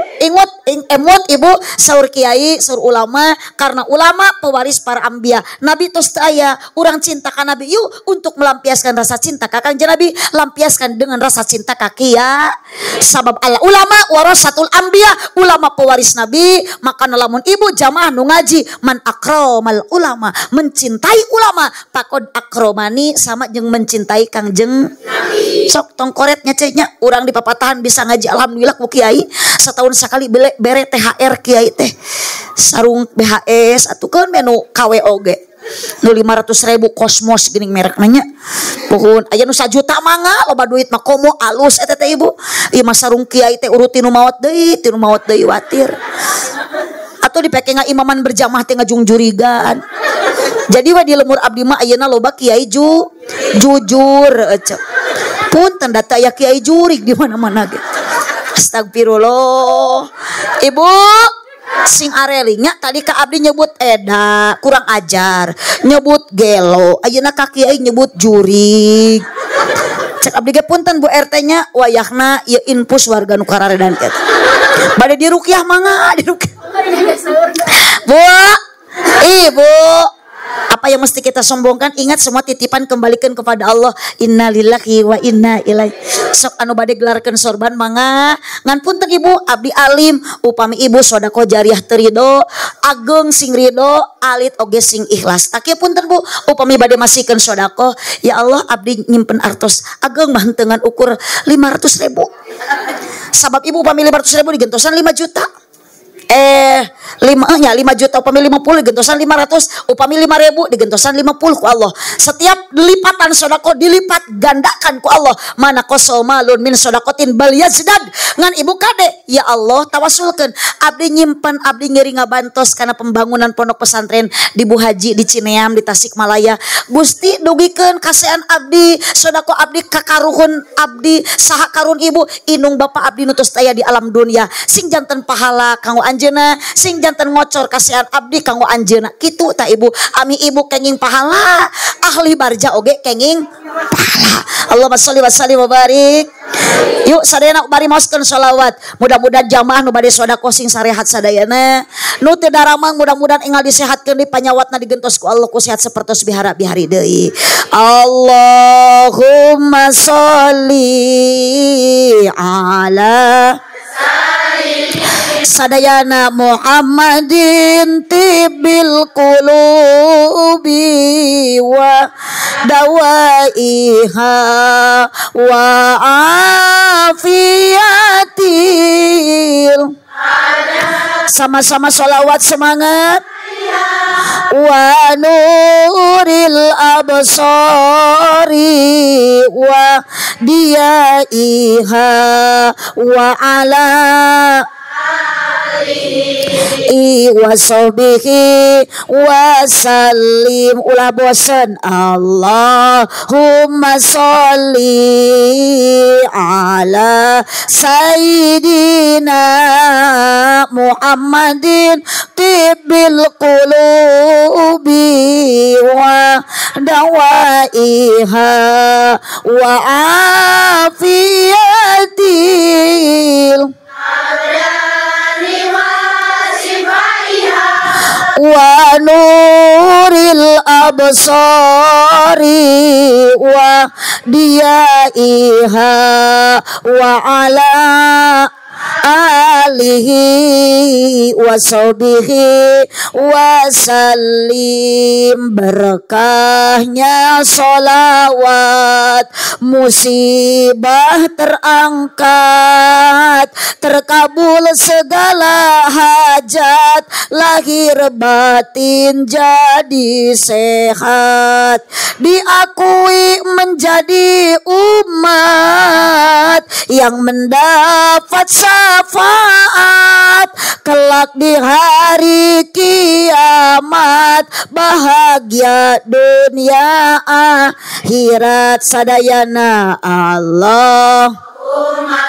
C: emot ibu saur kiai saur ulama karena ulama pewaris para anbiya nabi tos teu aya urang cinta ka nabi yuk untuk melampiaskan rasa cinta ka kanjeng nabi lampiaskan dengan rasa cinta ka kiai sabab al ulama warasatul anbiya ulama pewaris nabi maka lamun ibu jamaah nu ngaji man akramal ulama mencintai ulama pakod akromani sama jeung mencintai kanjeng nabi Sok tongkoretnya ceknya urang di papatahan bisa ngaji alhamdulillah ku kiai setahun sekali bere THR kiai teh sarung BHS atukeun menu KWOG nu 500.000 Kosmos geuning merek nanya pohon aya nu 1 juta mangga loba duit mah komo alus eta teh ibu ieu mah sarung kiai teh urut tinu maot deui watir atau dipake imaman berjamaah teh ngajung jurigan. Jadi wa di lemur abdi mah ayeuna loba kiai jujur punten data aya kiai jurig di mana-mana gitu. Astagfirullah. Ibu sing arelinya tadi ka abdi nyebut eda kurang ajar, nyebut gelo, ayeuna ka kiai nyebut jurig. Cek abdi ge punten Bu RT nya wayahna ieu infus warga nu kararedan eta. Bade diruqyah mangga diruqyah. Bu, Ibu, apa yang mesti kita sombongkan? Ingat semua titipan kembalikan kepada Allah. Innalillahi wa inna ilaihi. Sok anu bade gelarkeun sorban mangga. Ngan punten Ibu, abdi alim, upami Ibu sodako jariah teu ridho, ageng sing ridho, alit oge sing ikhlas. Tak punten Bu, upami bade masihkeun sodako, ya Allah abdi nyimpen artos ageng mah henteu ukur 500.000. Sabab Ibu upami 500.000 digentosan 5 juta. 5 juta upami 50 digentosan 500 upami 5.000 digentosan 50 ku Allah. Setiap lipatan sodako dilipat gandakan ku Allah. Mana kosomalun min sodakotin bal yazdad. Ngan Ibu kade ya Allah tawasulkeun abdi nyimpen abdi ngeri ngabantos karena pembangunan pondok pesantren di Bu Haji di Cineam di Tasikmalaya. Gusti dugikeun kasean abdi sodako abdi kakaruhun abdi saha karun Ibu inung Bapak abdi nutus taya di alam dunia sing janten pahala kanggo anjeuna sing janten ngocor kasihan abdi kanggo anjeuna kitu ta Ibu. Ami Ibu kenging pahala ahli barja oge kenging pahala. Allahumma sholli wa sallim wa barik. Yuk sadayana bari maoskeun sholawat. Mudah-mudahan jamaah nu bade sedekah sing sarehat sadayana nu teu daramang mudah-mudahan enggal disehatkeun di panyawatna digentos ku Allah ku sehat sapertos bihara-bihari deui. Allahumma sholli ala sadayana Muhammadin tibil qulubi wa dawaiha wa afiyatil. Sama-sama sholawat semangat. Wa nuril absari wa diyaiha wa ala wa sahbihi wa sallim. Ulah bosan. Allahumma sholli ala sayyidina Muhammadin tibbil qulubi wa dawaiha wa afiyatil wa nuril absari wa diyaiha wa ala alihi wa sahbihi wa sallim. Berkahnya sholawat musibah terangkat, terkabul segala hajat, lahir batin jadi sehat, diakui menjadi umat yang mendapat syafaat kelak di hari kiamat, bahagia dunia akhirat sadayana. Allahumma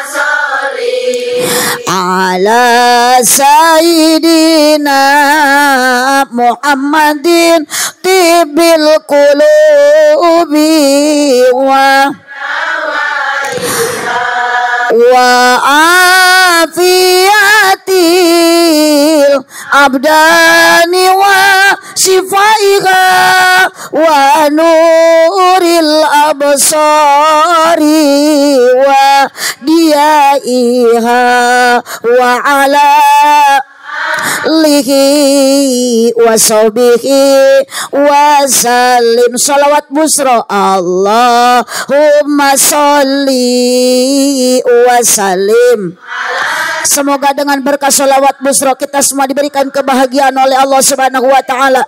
C: sholli ala sayyidina Muhammadin tibbil qulubi wa afiyatil abdani wa shifaiha wa nuril absari wa diyaiha wa ala lihi wa sahbihi wa sallim. Salawat busro Allahumma sholli wa sallim. Semoga dengan berkah salawat busro kita semua diberikan kebahagiaan oleh Allah Subhanahu wa taala.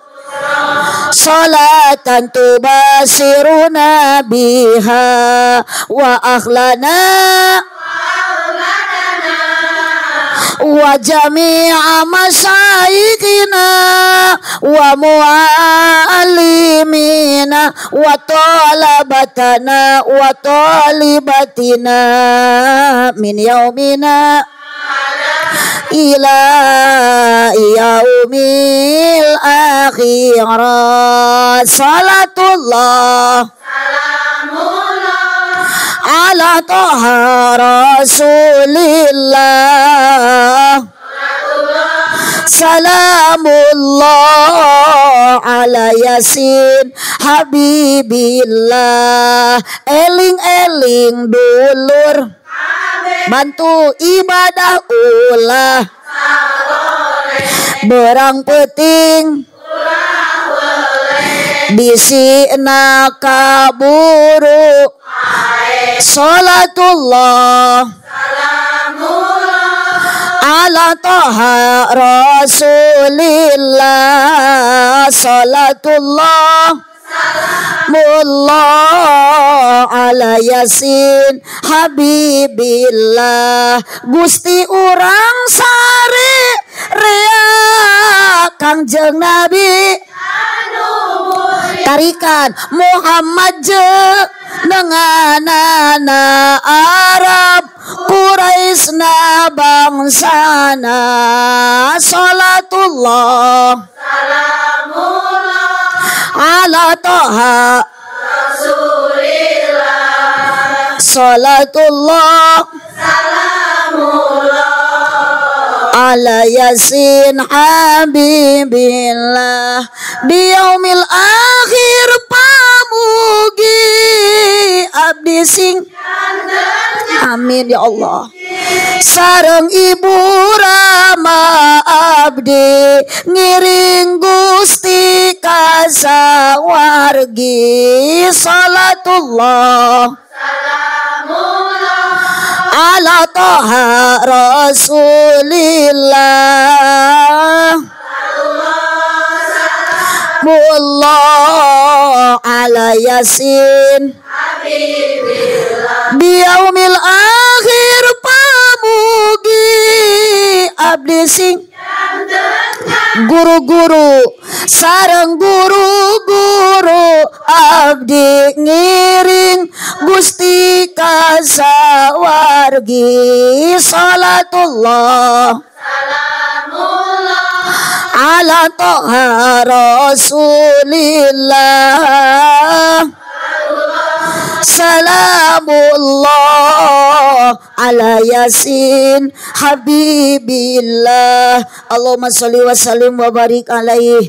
C: Salatan tubasiruna biha wa akhlana wa jami'a masyayikhina wa mu'allimina wa talabatana wa talibatina min yaumina ila yaumil akhirah. Salatullah ala toha rasulillah. Salamullah ala yasin habibillah. Eling-eling dulur bantu ibadah ulah berang peting bisi nakaburu. Salatullah ala toha rasulillah. Salatullah mullah ala yasin habibillah. Gusti urang sare rea Kangjeng Nabi tarikan Muhammad je nenganana Arab Quraisna bangsana. Salatullah ala toha rasulillah. Salatullah ala yasin habibillah. Di yaumil akhir pamugi abdi sing amin ya Allah. Sareng ibu Rama abdi ngiring Gusti kasawargi. Salatullah ala toha rasulillah. Mullah ala yasin biyaumil akhir pamugi abdi sing guru-guru sareng guru-guru abdi ngiring Gusti kasawargi. Salatullah ala toha rasulillah. Salamullah ala yasin habibillah. Allahumma sholli wa sallim wa barik alaih.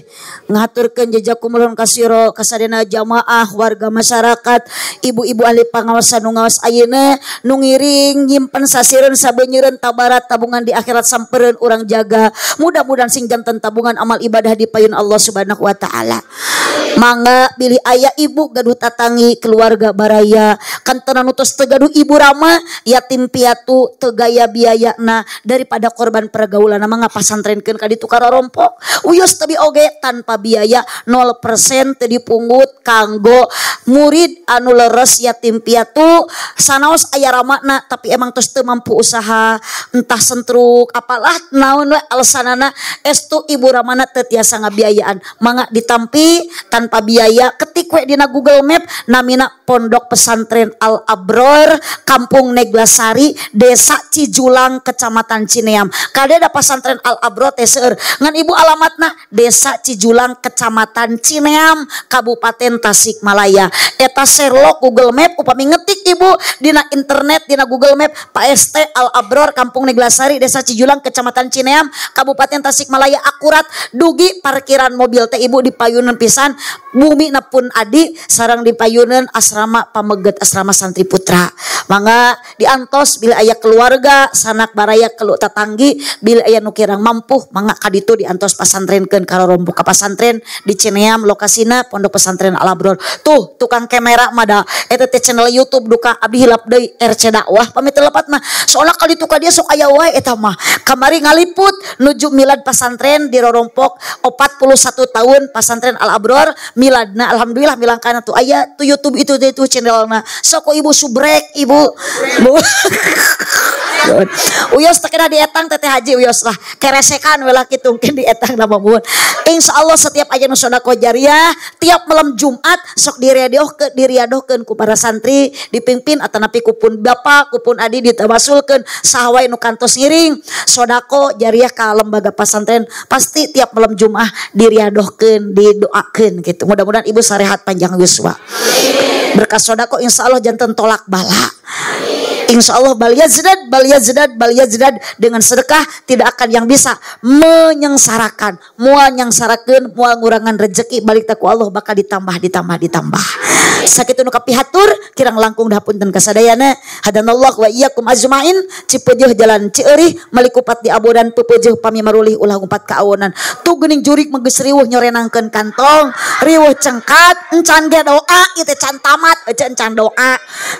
C: Ngaturkeun jazakumullah kasiro kasadena jamaah warga masyarakat ibu-ibu ahli pangawasan nu ngawas ayeuna nu ngiring nyimpen sasireun sabeunyereun tabarat tabungan di akhirat sampereun urang jaga. Mudah-mudahan sing janten tabungan amal ibadah dipayun Allah Subhanahu wa taala. Mangga pilih ayah ibu gaduh tatangi keluarga baraya kantonan utus tegaduh ibu Rama yatim piatu tegaya biayana daripada korban pergaulan. Mangga pasantrenkeun ka ditu kararompok uyos teu oge tanpa biaya 0% teu dipungut kanggo murid anu leres yatim piatu sanaos aya ramana tapi emang tos teu mampu usaha entah sentruk apalah naon we alasanana estu ibu Ramana teu tiasa ngabiayaan. Mangga ditampi tanpa biaya ketik we dina Google Map namina Pondok Pesantren Al Abror Kampung Neglasari Desa Cijulang Kecamatan Cineam. Kadeda pesantren Al Abror teh seueur ngan ibu alamatna Desa Cijulang Kecamatan Cineam Kabupaten Tasikmalaya. Eta Sherlock Google Map upami ngetik ibu dina internet dina Google Map PST Al Abror Kampung Neglasari Desa Cijulang Kecamatan Cineam Kabupaten Tasikmalaya akurat dugi parkiran mobil teh ibu dipayuneun pisan bumi napun adi sarang dipayuneun asrama pameget asrama santri putra. mangga diantos bila aya keluarga sanak baraya kelu tatanggi bila aya nu kirang mampu mangga kaditu diantos pasantrenkeun ka rorombok ka pasantren di Cineam lokasina Pondok Pesantren Al Abror. Tuh tukang kamera mah da eta teh channel YouTube duka abdi hilap deui RC dakwah pamit lepat mah soalna kali tu ka dia sok aya wae eta mah kamari ngaliput nuju milad pasantren di rorompok 41 tahun pasantren Al Abror miladna alhamdulillah milangkana tuh aya tuh YouTube itu channelna sok ibu subrek ibu Uyos teh kena dietang teteh haji Uyos lah keresekan welah kitu mungkin dietang nama mun insyaallah setiap aya nu sedekah jariah tiap malam Jumat sok diriadohkeun ku para santri dipimpin atanapi kupun bapak kupun adi ditawasulkeun saha wae nu kantos ngiring sedekah jariah ka lembaga pesantren pasti tiap malam Jumat diriadohkeun didoakeun gitu mudah-mudahan ibu sarehat panjang yuswa berkah sedekah insyaallah janten tolak bala. Insya Allah bal yazidad dengan sedekah tidak akan yang bisa menyengsarakan mual nyangsarakeun mual ngurangan rezeki balik taku Allah bakal ditambah sakitu nu kapihatur kirang langkung dahapunten kasadayana hadanallah wa iyyakum ajmain cipeujuh jalan cieurih malikupat di abodan peupeujeuh pami marulih ulah umpat ka awonan tu geuning jurig mah geus riweuh nyorenangkeun kantong riweuh cengkat encan ge doa ieu teh can tamat encan doa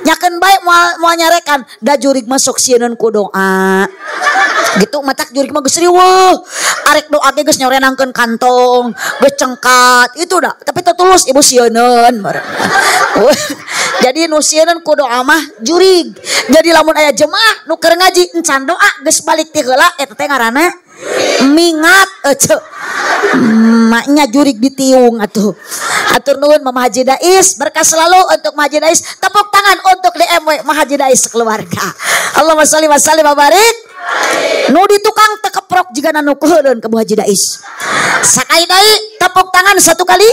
C: nyakeun bae moal nyarekan da jurig masuk sieun ku doa gitu matak jurig mah geus riweuh arek doa ge geus nyorenangkeun kantong geus cengkat itu dah tapi tetulus ibu sieun jadi nu sieun ku doa mah jurig jadi lamun aya jemaah nu keur ngaji encan doa geus balik ti heula eta teh ngaranna mingat maknya jurig ditiung atuh atur nuhun Mama Haji Dais berkah selalu untuk Mama Haji Dais tepuk tangan untuk DMW Mama Haji Dais keluarga Allahumma sholli wa sallim wa barik nu di tukang tekeprok jika nanu kuheureun ke Bu Haji Dais sakali deui tepuk tangan satu kali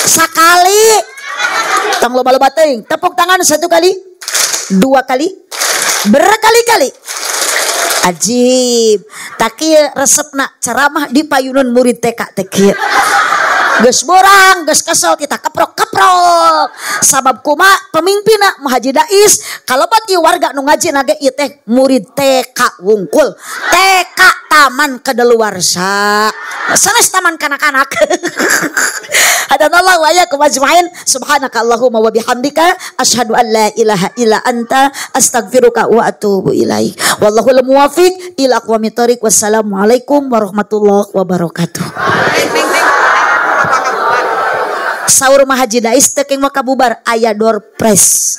C: sakali tong loba-loba teuing tepuk tangan satu kali dua kali berkali-kali ajib tak kieu resepna ceramah di payunan murid TK teh kieu geus borang geus kesel kita keprok sabab kumaha pemimpinna Mah Haji Dais kalobat ieu warga nu ngaji na ge ieu teh murid TK wungkul TK taman kadaluarsa sanes taman kanak-kanak hadanallahu wa iyyakum ajmain subhanakallahumma wa bihamdika asyhadu an la ilaha illa anta astaghfiruka wa atubu ilaik wallahul muwaffiq ila aqwamit thoriq wassalamualaikum warahmatullahi wabarakatuh. Saur Mah Haji Dais teu keng mah kabubar aya door press